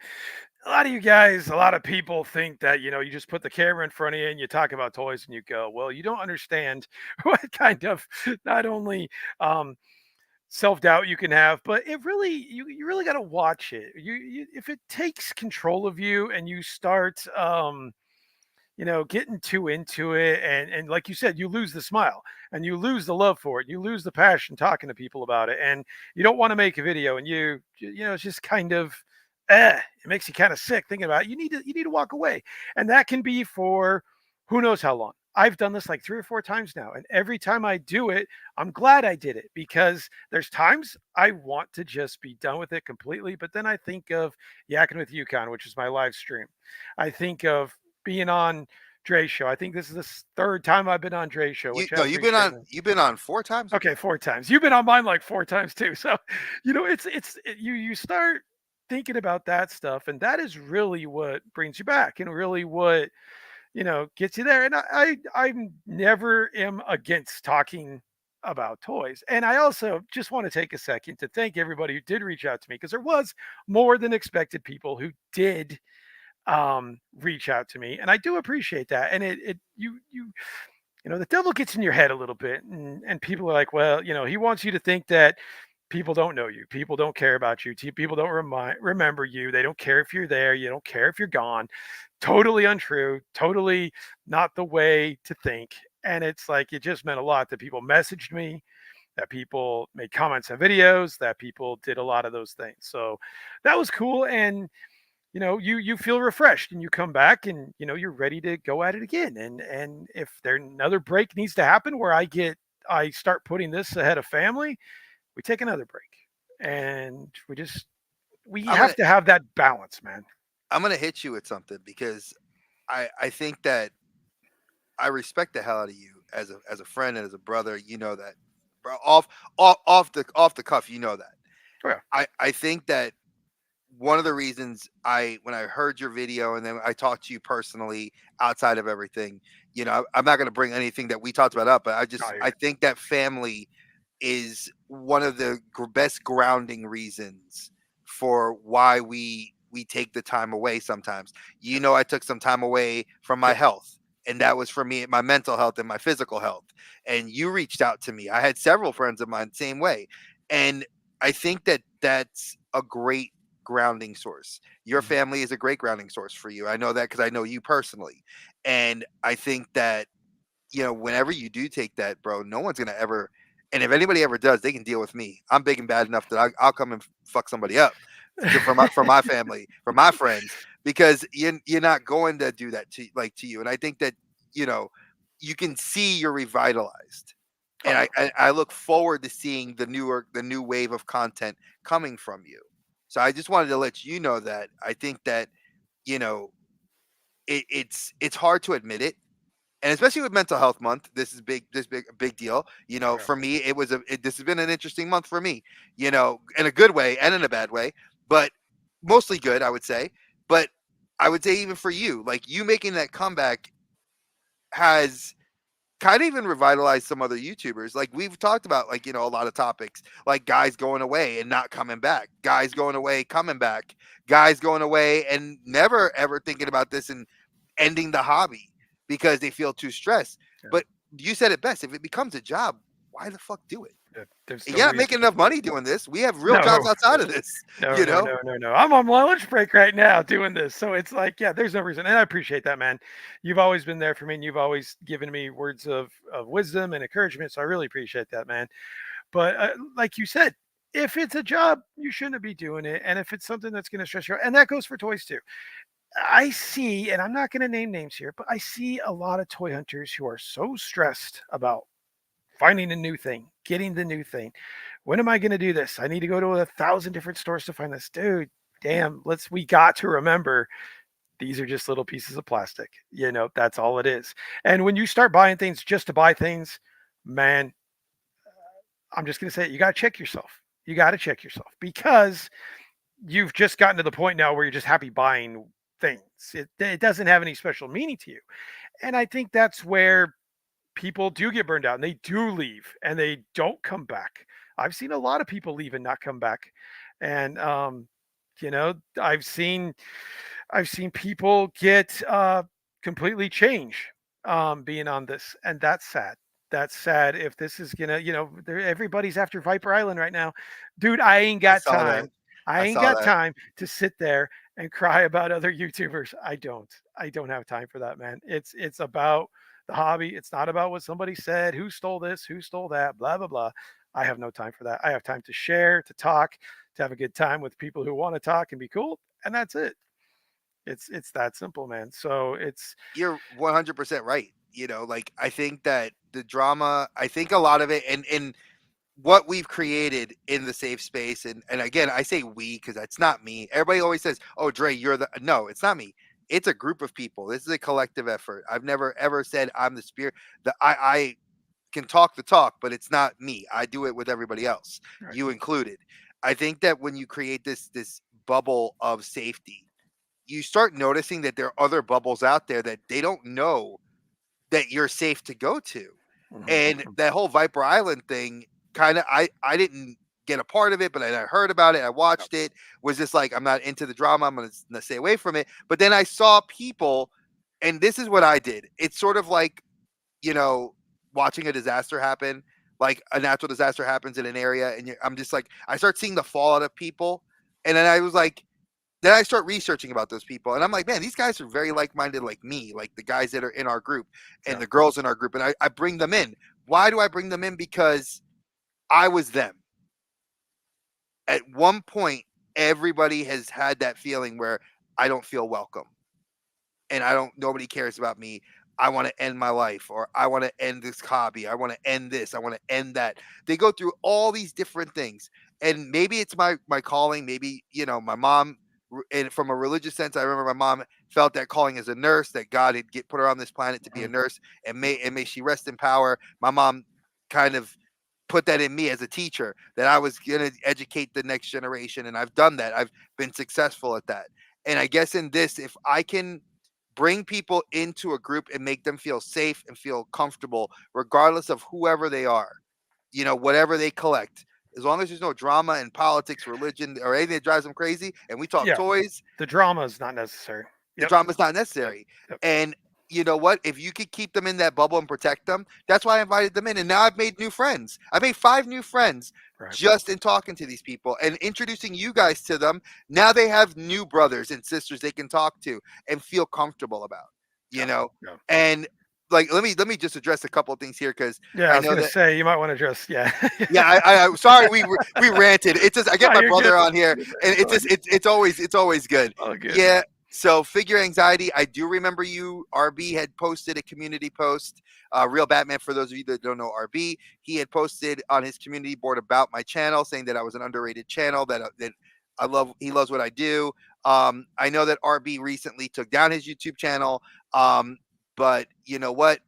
A lot of you guys, a lot of people think that you just put the camera in front of you and you talk about toys and you go, well, you don't understand what kind of not only self-doubt you can have, but it really you really got to watch it. If it takes control of you and you start getting too into it, and like you said, you lose the smile and you lose the love for it, you lose the passion talking to people about it, and you don't want to make a video, and it's just kind of it makes you kind of sick thinking about it. You need to walk away, and that can be for who knows how long. I've done this like 3 or 4 times now, and every time I do it, I'm glad I did it, because there's times I want to just be done with it completely, but then I think of Yakking with Yukon, which is my live stream. I think of being on Dre's show. I think this is the third time I've been on Dre's show. Which You've been on 4 times. Okay, 4 times. You've been on mine like 4 times too. So, you start. thinking about that stuff, and that is really what brings you back, and really what gets you there. And I'm never am against talking about toys. And I also just want to take a second to thank everybody who did reach out to me, because there was more than expected people who did reach out to me, and I do appreciate that. And it the devil gets in your head a little bit, and people are like, well, he wants you to think that people don't know you, people don't care about you, people don't remember you, they don't care if you're there, you don't care if you're gone. Totally untrue, totally not the way to think. And it's like, it just meant a lot that people messaged me, that people made comments on videos, that people did a lot of those things. So that was cool. And you feel refreshed, and you come back, and you're ready to go at it again. And if there another break needs to happen where I start putting this ahead of family, we take another break. And we I'm have gonna to have that balance, man. I'm gonna hit you with something because I think that I respect the hell out of you as a friend and as a brother. You know that, bro. Off the cuff, you know that. Oh, yeah. I think that one of the reasons when I heard your video and then I talked to you personally outside of everything, I'm not going to bring anything that we talked about up, but Oh, you're I good. think that family is one of the best grounding reasons for why we take the time away sometimes. I took some time away from my Yep. health, and that was for me, my mental health and my physical health. And you reached out to me. I had several friends of mine same way. And I think that that's a great grounding source. Your Mhm. family is a great grounding source for you. I know that because I know you personally. And I think that, whenever you do take that, bro, no one's going to ever, and if anybody ever does, they can deal with me. I'm big and bad enough that I'll come and fuck somebody up for my family, for my friends, because you're not going to do that to you. And I think that, you know, you can see you're revitalized. Oh, And yeah. I look forward to seeing the new wave of content coming from you. So I just wanted to let you know that I think that, you know, it's hard to admit it, and especially with mental health month, this is big deal. Oh, yeah. For me, this has been an interesting month for me, in a good way and in a bad way, but mostly good, I would say. But I would say even for you, like you making that comeback has kind of even revitalized some other YouTubers. Like we've talked about, like, a lot of topics, like guys going away and not coming back, guys going away, coming back, guys going away and never ever thinking about this and ending the hobby because they feel too stressed. Yeah. But you said it best. If it becomes a job, why the fuck do it? There's no You're not reason making to enough do it. money doing this. We have real jobs No, outside of this, no, you no, know? no, no, no. I'm on my lunch break right now doing this. So it's like, yeah, there's no reason. And I appreciate that, man. You've always been there for me, and you've always given me words of wisdom and encouragement. So I really appreciate that, man. But like you said, if it's a job, you shouldn't be doing it. And if it's something that's going to stress you out, and that goes for toys too. I see, and I'm not going to name names here, but I see a lot of toy hunters who are so stressed about finding a new thing, getting the new thing. When am I going to do this? I need to go to 1,000 different stores to find this. Dude, damn, we got to remember these are just little pieces of plastic. That's all it is. And when you start buying things just to buy things, man, I'm just going to say it, you got to check yourself. You got to check yourself, because you've just gotten to the point now where you're just happy buying things. It doesn't have any special meaning to you. And I think that's where people do get burned out, and they do leave, and they don't come back. I've seen a lot of people leave and not come back. And you know, I've seen people get completely change being on this, and that's sad. That's sad. If this is gonna, everybody's after Viper Island right now, dude. I ain't I got saw that. time. I I ain't saw got that. time to sit there and cry about other YouTubers. I don't. I don't have time for that, man. It's about the hobby. It's not about what somebody said, who stole this, who stole that, blah blah blah. I have no time for that. I have time to share, to talk, to have a good time with people who want to talk and be cool, and that's it. It's that simple, man. So it's You're 100% right. Like I think that the drama, I think a lot of it, and what we've created in the safe space, and again, I say we because that's not me. Everybody always says, "Oh, Dre, you're the," no, it's not me. It's a group of people. This is a collective effort. I've never ever said I'm the spirit. I can talk the talk, but it's not me. I do it with everybody else, right. you included. I think that when you create this bubble of safety, you start noticing that there are other bubbles out there that they don't know that you're safe to go to. And that whole Viper Island thing, kind of, I didn't get a part of it, but I heard about it. I watched it. Was just like, I'm not into the drama. I'm gonna stay away from it. But then I saw people, and this is what I did. It's sort of like, watching a disaster happen. Like a natural disaster happens in an area, and I'm just like, I start seeing the fallout of people, and then I was like, then I start researching about those people, and I'm like, man, these guys are very like-minded, like me, like the guys that are in our group and the girls in our group, and I bring them in. Why do I bring them in? Because I was them. At one point, everybody has had that feeling where I don't feel welcome, and nobody cares about me. I want to end my life, or I want to end this hobby. I want to end this. I want to end that. They go through all these different things, and maybe it's my calling. Maybe my mom, and from a religious sense, I remember my mom felt that calling as a nurse, that God had put her on this planet to be a nurse, and may she rest in power. My mom kind of put that in me as a teacher, that I was going to educate the next generation, and I've done that. I've been successful at that, and I guess in this, if I can bring people into a group and make them feel safe and feel comfortable, regardless of whoever they are, whatever they collect. As long as there's no drama and politics, religion, or anything that drives them crazy, and we talk toys, the drama is not necessary. the drama is not necessary. Yep. And you know what? If you could keep them in that bubble and protect them, that's why I invited them in. And now I've made new friends. I made 5 new friends just in talking to these people and introducing you guys to them. Now they have new brothers and sisters they can talk to and feel comfortable about, and like, let me just address a couple of things here, because I was going to say, you might want to address. I sorry, we ranted. It's just, I get my brother on here, and it's always good. Oh, good. Yeah. So Figure Anxiety, I do remember you. RB had posted a community post. Real Batman, for those of you that don't know RB, he had posted on his community board about my channel, saying that I was an underrated channel, that I love. He loves what I do. I know that RB recently took down his YouTube channel. But you know what?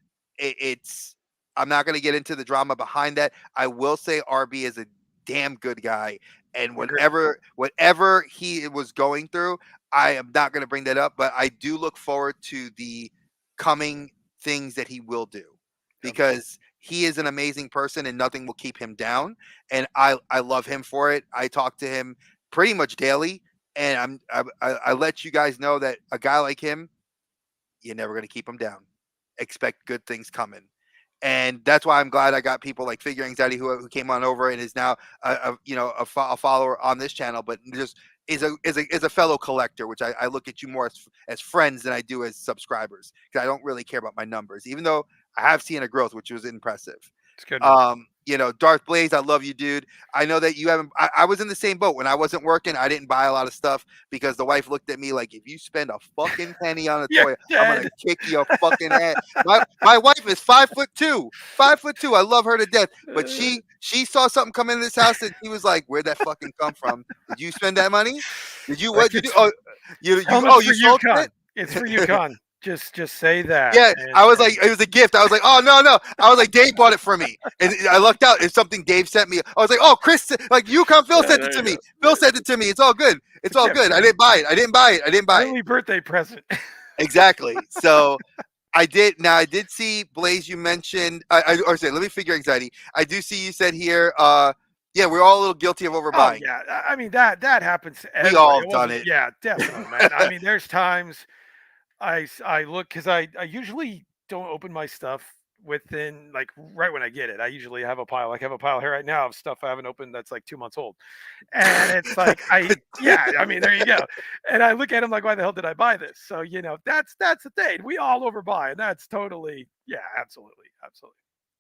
I'm not going to get into the drama behind that. I will say RB is a damn good guy. And whatever he was going through, I am not going to bring that up. But I do look forward to the coming things that he will do, because he is an amazing person and nothing will keep him down. And I love him for it. I talk to him pretty much daily. And I let you guys know that a guy like him, you're never going to keep him down. Expect good things coming. And that's why I'm glad I got people like Figure Anxiety who came on over and is now a follower on this channel, but just is a fellow collector, which I look at you more as friends than I do as subscribers, because I don't really care about my numbers, even though I have seen a growth, which was impressive. It's good. Darth Blaze, I love you, dude. I know that you haven't. I was in the same boat when I wasn't working. I didn't buy a lot of stuff because the wife looked at me like, if you spend a fucking penny on a toy, I'm gonna kick your fucking ass. My wife is 5'2". 5'2". I love her to death, but she saw something come into this house and she was like, where'd that fucking come from? Did you spend that money? Did you? What did you do? You sold it? It's for UConn. Just say that. Yeah, I was like, it was a gift. I was like, oh no. I was like, Dave bought it for me, and I lucked out. It's something Dave sent me. I was like, oh, Chris, like UConn Phil sent it to me. Phil sent it to me. It's all good. It's all good. I didn't buy it. Early birthday present. Exactly. So I did. Now I did see Blaze. You mentioned. Let me Figure Anxiety. I do see you said here. Yeah, we're all a little guilty of overbuying. Oh, yeah, I mean that happens. We all have done it. Yeah, definitely, man. I mean, there's times. I look, because I usually don't open my stuff within, like, right when I get it. I usually have a pile. Like, I have a pile here right now of stuff I haven't opened that's like 2 months old, and it's like I mean, there you go. And I look at them like, why the hell did I buy this? So that's the thing. We all overbuy, and that's totally absolutely.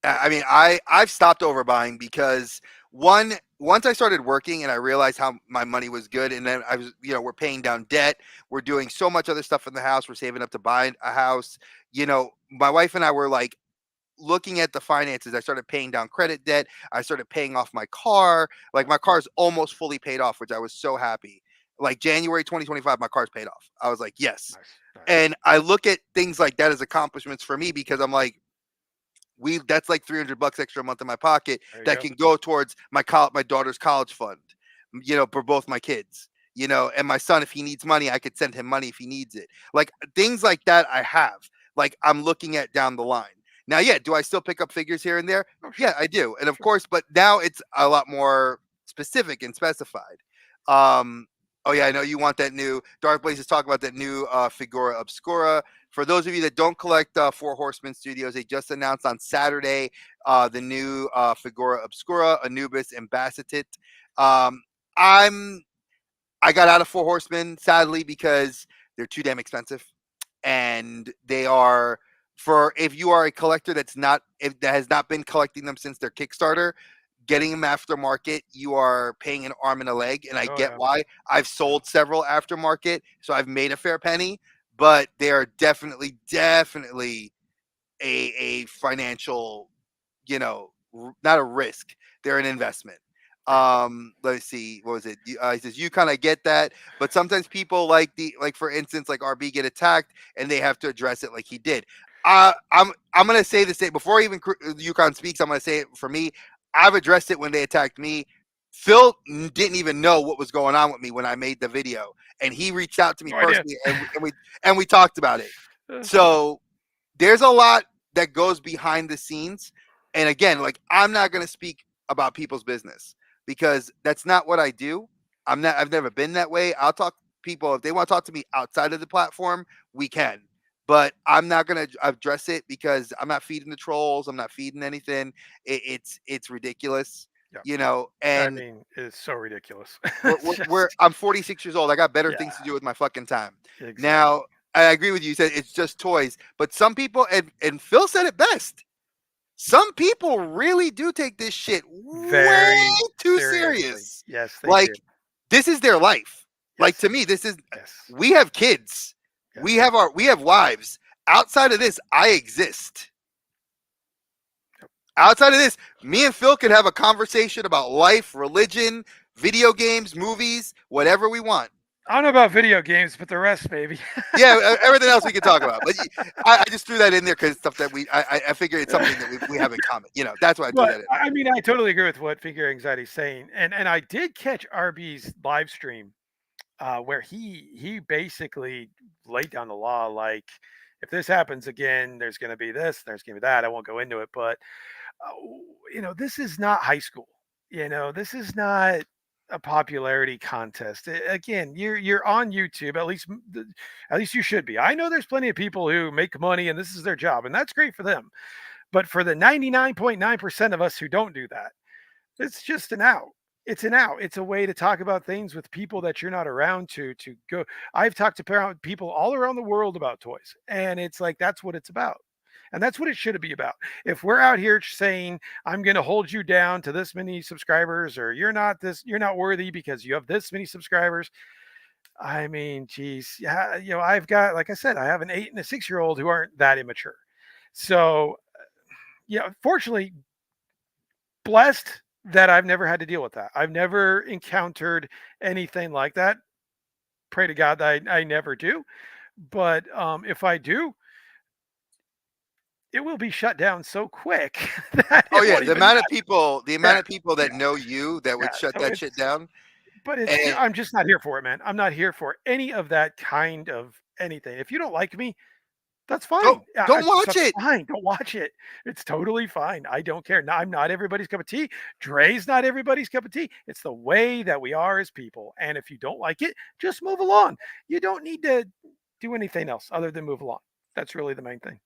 I mean, I've stopped overbuying because once I started working and I realized how my money was good, and then I was, we're paying down debt, we're doing so much other stuff in the house, we're saving up to buy a house. My wife and I were like looking at the finances. I started paying down credit debt. I started paying off my car. Like, my car is almost fully paid off, which I was so happy. Like January 2025, my car's paid off. I was like, yes. Nice. And I look at things like that as accomplishments for me, because I'm like, that's like $300 extra a month in my pocket that can go towards my daughter's college fund, for both my kids, you know, and my son, if he needs money, I could send him money if he needs it. Like things like that, I have. Like I'm looking at down the line. Now, yeah, do I still pick up figures here and there? Oh, sure, Yeah, I do. And of sure. course, but now it's a lot more specific and specified. Um, oh yeah, I know you want that new Dark Blazes talk about that new Figura Obscura. For those of you that don't collect Four Horsemen Studios, they just announced on Saturday the new Figura Obscura, Anubis, and Bassetet. Um, I'm I got out of Four Horsemen sadly because they're too damn expensive, and they are for if you are a collector that has not been collecting them since their Kickstarter, getting them aftermarket, you are paying an arm and a leg, and I Oh get yeah. why. I've sold several aftermarket, so I've made a fair penny, but they are definitely a financial, not a risk. They're an investment. Yeah. Let's see, what was it? He says you kind of get that, but sometimes people like for instance, like RB get attacked and they have to address it like he did. I'm gonna say this before even Yukon speaks. I'm gonna say it for me. I've addressed it when they attacked me. Phil didn't even know what was going on with me when I made the video, and he reached out to me No idea. personally, and we talked about it. So there's a lot that goes behind the scenes. And again, like I'm not going to speak about people's business because that's not what I do. I've never been that way. I'll talk to people if they want to talk to me outside of the platform, we can. But I'm not going to address it because I'm not feeding the trolls. I'm not feeding anything. It's ridiculous, Yeah. I and mean, it's so ridiculous. we're, It's we're, we're just I'm 46 years old. I got better yeah, things to do with my fucking time. exactly. Now, I agree with you. You said it's just toys, but some people, and Phil said it best. Some people really do take this shit way Very too seriously. serious. Yes, they Like do. this is their life. Like Yes. to me, this is. Yes. We have kids. Yes. We have wives. Outside of this, I exist. Outside of this, me and Phil can have a conversation about life, religion, video games, movies, whatever we want. I don't know about video games, but the rest, maybe. Yeah, everything else we can talk about. But I just threw that in there because it's stuff that I figure it's something that we have in common. That's why I threw But that in. I mean, I totally agree with what Figure Anxiety is saying, and I did catch RB's live stream where he basically laid down the law like if this happens again, there's going to be this, there's going to be that. I won't go into it, but this is not high school. This is not a popularity contest. Again, you're on YouTube. At least you should be. I know there's plenty of people who make money and this is their job, and that's great for them. But for the 99.9% of us who don't do that, it's just an out. It's an out. It's a way to talk about things with people that you're not around to go. I've talked to people all around the world about toys, and it's like that's what it's about. And that's what it should be about. If we're out here saying, I'm going to hold you down to this many subscribers, or you're not worthy because you have this many subscribers. I mean, geez, yeah, I've got, like I said, I have an 8 and a 6-year old who aren't that immature. So, fortunately, blessed that I've never had to deal with that. I've never encountered anything like that. Pray to God that I never do. But if I do, it will be shut down so quick that Oh it yeah, won't even the amount matter. of people Yeah, that know you that yeah. would shut So that shit down. it's And I'm just not here for it, man. I'm not here for any of that kind of anything. If you don't like me, that's don't fine. Yeah, don't watch that's it. fine. Don't watch it. It's totally fine. I don't care. No, I'm not everybody's cup of tea. Dre's not everybody's cup of tea. It's the way that we are as people. And if you don't like it, just move along. You don't need to do anything else other than move along. That's really the main thing.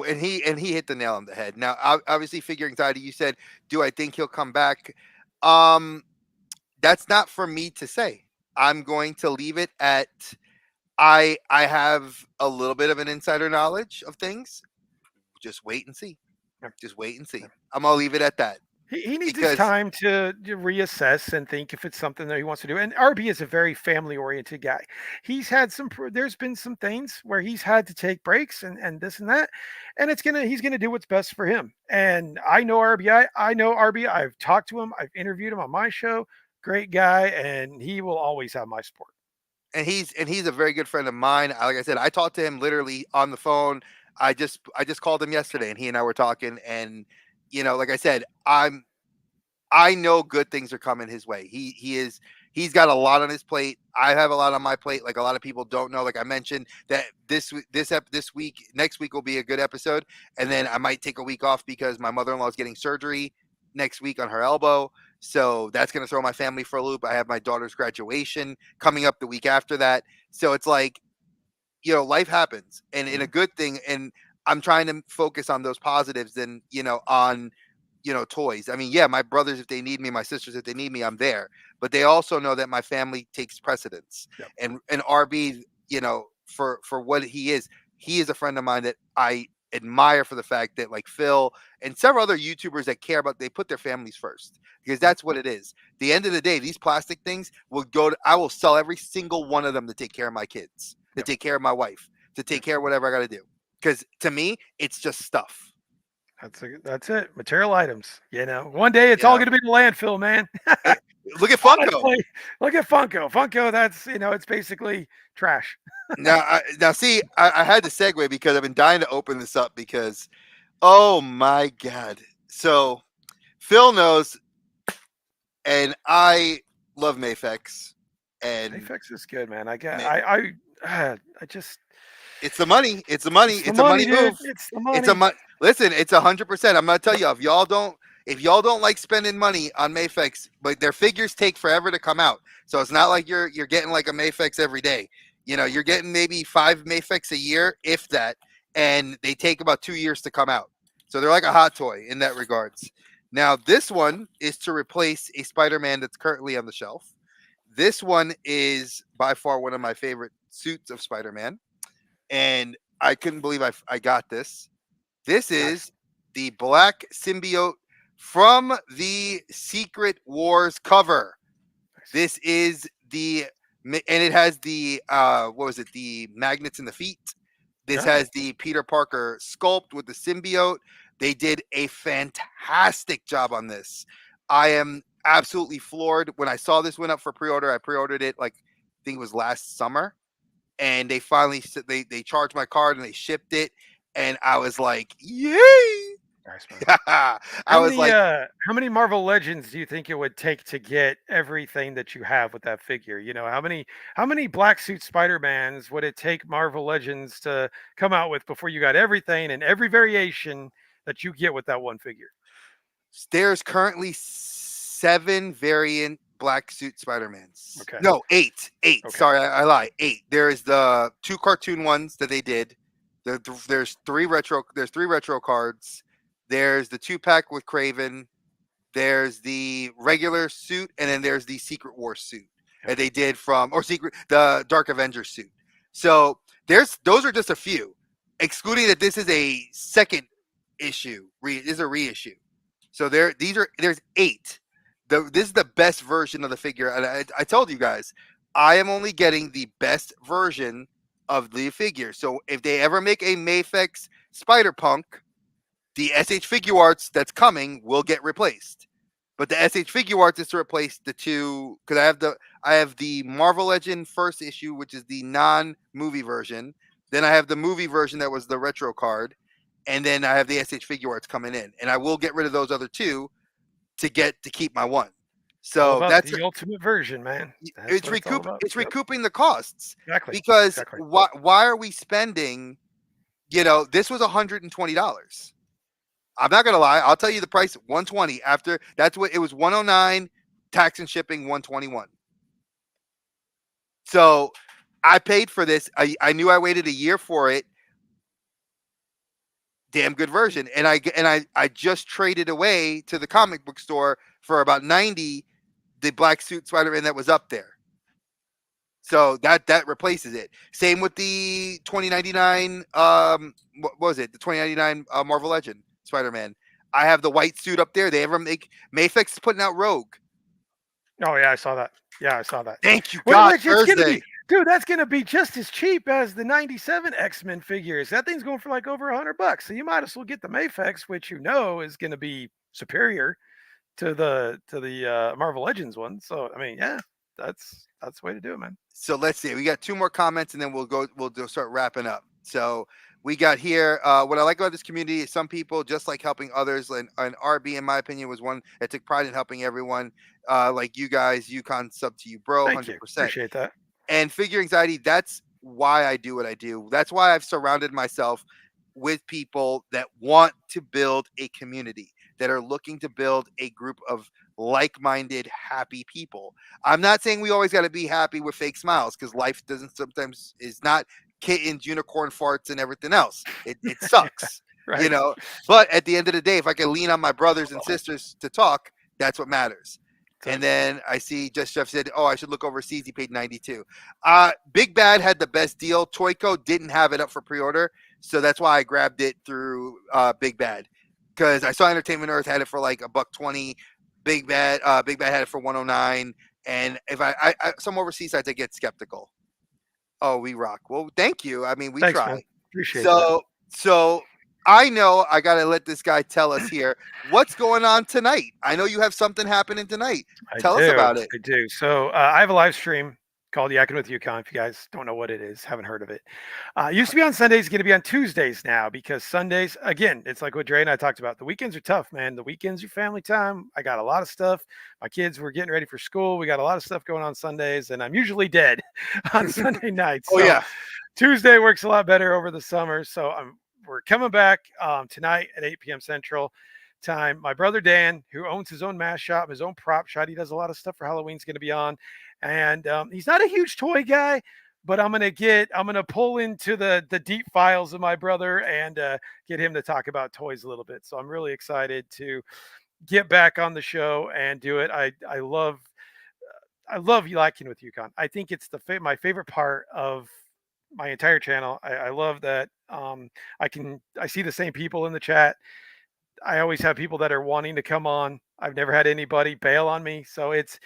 And he hit the nail on the head. Now, obviously, figure anxiety. You said, do I think he'll come back? Um, that's not for me to say. I'm going to leave it at I have a little bit of an insider knowledge of things. Just wait and see. Yeah, Just wait and yeah. see. I'm gonna leave it at that He needs his because time to reassess and think if it's something that he wants to do. And RB is a very family oriented guy. He's had there's been some things where he's had to take breaks and this and that. And he's gonna do what's best for him. And I know RBI. I know RB. I've talked to him. I've interviewed him on my show. Great guy, and he will always have my support. he's a very good friend of mine. Like I said, I talked to him literally on the phone. I just called him yesterday, and he and I were talking. And like I said, I know good things are coming his way. he's got a lot on his plate. I have a lot on my plate. Like a lot of people don't know. Like I mentioned that this week, next week will be a good episode, and then I might take a week off because my mother-in-law is getting surgery next week on her elbow. So that's going to throw my family for a loop. I have my daughter's graduation coming up the week after that. So it's like, life happens, and in a good thing. And I'm trying to focus on those positives than, on, toys. I mean, yeah, my brothers, if they need me, my sisters, if they need me, I'm there. But they also know that my family takes precedence. Yep. And RB, for what he is a friend of mine that I admire for the fact that, like Phil and several other YouTubers that care about, they put their families first, because that's what it is. At the end of the day, these plastic things I will sell every single one of them to take care of my kids, to take care of my wife, to take care of whatever I got to do. Because to me, it's just stuff. That's it. Material items. One day it's all going to be the landfill, man. Look at Funko. Honestly, look at Funko. Funko, that's it's basically trash. Now, see, I had to segue because I've been dying to open this up because, oh my God. So Phil knows, and I love Mafex. And Mafex is good, man. I just. It's the money. It's the money. It's a money move. It's the money. Listen, it's 100%. I'm gonna tell you, if y'all don't like spending money on Mafex, but their figures take forever to come out, so it's not like you're getting like a Mafex every day. You're getting maybe 5 Mafex a year, if that, and they take about 2 years to come out. So they're like a hot toy in that regards. Now, this one is to replace a Spider-Man that's currently on the shelf. This one is by far one of my favorite suits of Spider-Man, and I couldn't believe I got this. This is the Black Symbiote from the Secret Wars cover. This is and it has the the magnets in the feet. This has the Peter Parker sculpt with the symbiote. They did a fantastic job on this. I am absolutely floored. When I saw this went up for pre-order, I pre-ordered it like I think it was last summer, and they finally they charged my card and they shipped it, and I was like, yay! I was like, how many Marvel Legends do you think it would take to get everything that you have with that figure? How many black suit Spider-Mans would it take Marvel Legends to come out with before you got everything and every variation that you get with that one figure? There's currently 7 variant black suit Spider-Mans. Okay. No, 8. Okay. Sorry, I lied. 8. There's the 2 cartoon ones that they did. There's 3 retro cards. There's the 2-pack with Kraven. There's the regular suit, and then there's the Secret Wars suit that they did the Dark Avengers suit. So those are just a few, excluding that this is a second issue. This is a reissue. So there's 8. This is the best version of the figure. And I told you guys, I am only getting the best version of the figure. So if they ever make a Mafex Spider-Punk, the SH Figuarts that's coming will get replaced. But the SH Figuarts is to replace the 2, because I have the Marvel Legend first issue, which is the non-movie version. Then I have the movie version that was the retro card, and then I have the SH Figuarts coming in, and I will get rid of those other 2 to keep my 1. So that's the ultimate version, man. It's recouping the costs. Exactly. Because why are we spending? This was $120. I'm not gonna lie. I'll tell you the price. $120. After that's what it was. $109, tax and shipping. $121. So I paid for this. I knew I waited a year for it. Damn good version. And I just traded away to the comic book store for about $90 the black suit Spider-Man that was up there. So that replaces it. Same with the 2099 what was it? The 2099 Marvel Legend Spider-Man. I have the white suit up there. They ever make Mafex is putting out Rogue. Oh yeah, I saw that. Thank you, God. Thursday. Dude, that's gonna be just as cheap as the 97 X-Men figures. That thing's going for like over $100. So you might as well get the Mafex, which is gonna be superior to the Marvel Legends one. So I mean, yeah, that's the way to do it, man. So let's see. We got 2 more comments, and then we'll start wrapping up. So We got here. What I like about this community is some people just like helping others. And RB, in my opinion, was one that took pride in helping everyone. Like you guys, Yukon, sub to you, bro, Thank you. 100%. Appreciate that. And Figure Anxiety, that's why I do what I do. That's why I've surrounded myself with people that want to build a community, that are looking to build a group of like-minded, happy people. I'm not saying we always got to be happy with fake smiles, because life doesn't sometimes is not kittens, unicorn farts, and everything else. It sucks, Right. you know. But at the end of the day, if I can lean on my brothers and sisters to talk, that's what matters. And then I see Just Jeff said, "Oh, I should look overseas." He paid 92. Big Bad had the best deal. Toyco didn't have it up for pre-order, so that's why I grabbed it through Big Bad, because I saw Entertainment Earth had it for like $120. Big Bad had it for 109. And if I some overseas sites, I get skeptical. Oh, we rock. Well, thank you. I mean, we Thanks, try. man. Appreciate that. So I know I got to let this guy tell us here what's going on tonight. I know you have something happening tonight. Tell us about it. I do. So I have a live stream called Yakking with Yukon. If you guys don't know what it is, haven't heard of it. It used to be on Sundays, going to be on Tuesdays now, because Sundays, again, it's like what Dre and I talked about. The weekends are tough, man. The weekends are family time. I got a lot of stuff. My kids were getting ready for school. We got a lot of stuff going on Sundays, and I'm usually dead on Sunday nights. Oh, yeah. Tuesday works a lot better over the summer. So we're coming back tonight at 8 p.m. Central time. My brother Dan, who owns his own mask shop, his own prop shop, he does a lot of stuff for Halloween, is going to be on. And he's not a huge toy guy, but I'm gonna pull into the deep files of my brother and get him to talk about toys a little bit. So I'm really excited to get back on the show and do it. I love Yakking with Yukon. I think it's my favorite part of my entire channel. I love that I see the same people in the chat. I always have people that are wanting to come on. I've never had anybody bail on me, so it's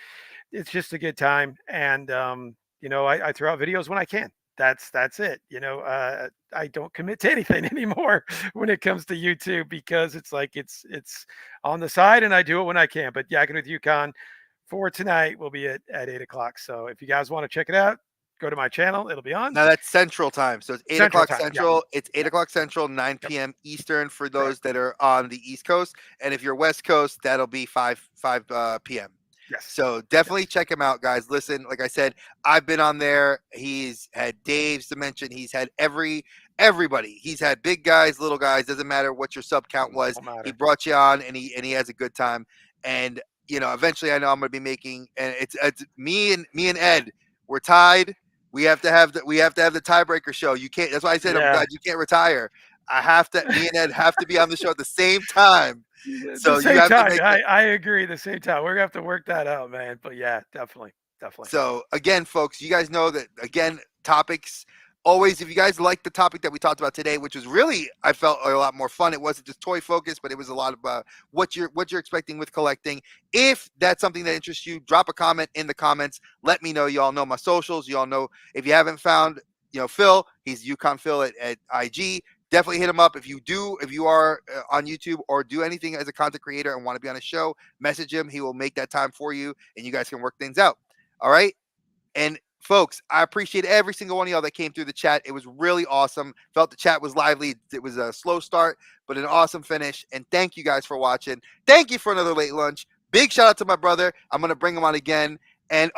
just a good time. And I throw out videos when I can. That's it. I don't commit to anything anymore when it comes to YouTube, because it's like it's on the side, and I do it when I can. But Yakking with Yukon for tonight will be at 8 o'clock. So if you guys want to check it out, go to my channel. It'll be on. Now that's Central time. So it's 8 o'clock time, Central. yeah. It's 8 o'clock Central, 9 p.m. Eastern for those that are on the East Coast. And if you're West Coast, that'll be 5 p.m. Yes. So definitely check him out, guys. Listen, like I said, I've been on there. He's had Dave's Dimension. He's had everybody. He's had big guys, little guys. Doesn't matter what your sub count was. He brought you on, and he has a good time. And eventually, I know I'm going to be making. And it's me and Ed. We're tied. We have to have the tiebreaker show. You can't. That's why I said, I'm glad you can't retire. Me and Ed have to be on the show at the same time. So you have to make I agree. The same time, we're gonna have to work that out, man. But yeah, definitely. So again, folks, you guys know that topics. Always, if you guys like the topic that we talked about today, which was really, I felt a lot more fun. It wasn't just toy focused, but it was a lot of what you're expecting with collecting. If that's something that interests you, drop a comment in the comments. Let me know. You all know my socials. You all know, if you haven't found, Phil, he's Yukon Phil at IG. Definitely hit him up. If you are on YouTube or do anything as a content creator and want to be on a show, message him. He will make that time for you, and you guys can work things out. All right. And folks, I appreciate every single one of y'all that came through the chat. It was really awesome. Felt the chat was lively. It was a slow start, but an awesome finish. And thank you guys for watching. Thank you for another late lunch. Big shout out to my brother. I'm going to bring him on again. And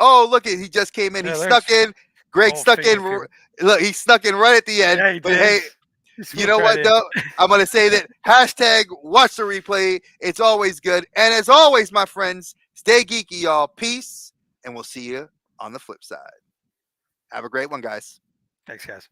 he just came in. He snuck in. Greg snuck in. Look, he snuck in right at the end. Yeah, but hey, you know what, though? I'm going to say that hashtag watch the replay. It's always good. And as always, my friends, stay geeky, y'all. Peace. And we'll see you on the flip side. Have a great one, guys. Thanks, guys.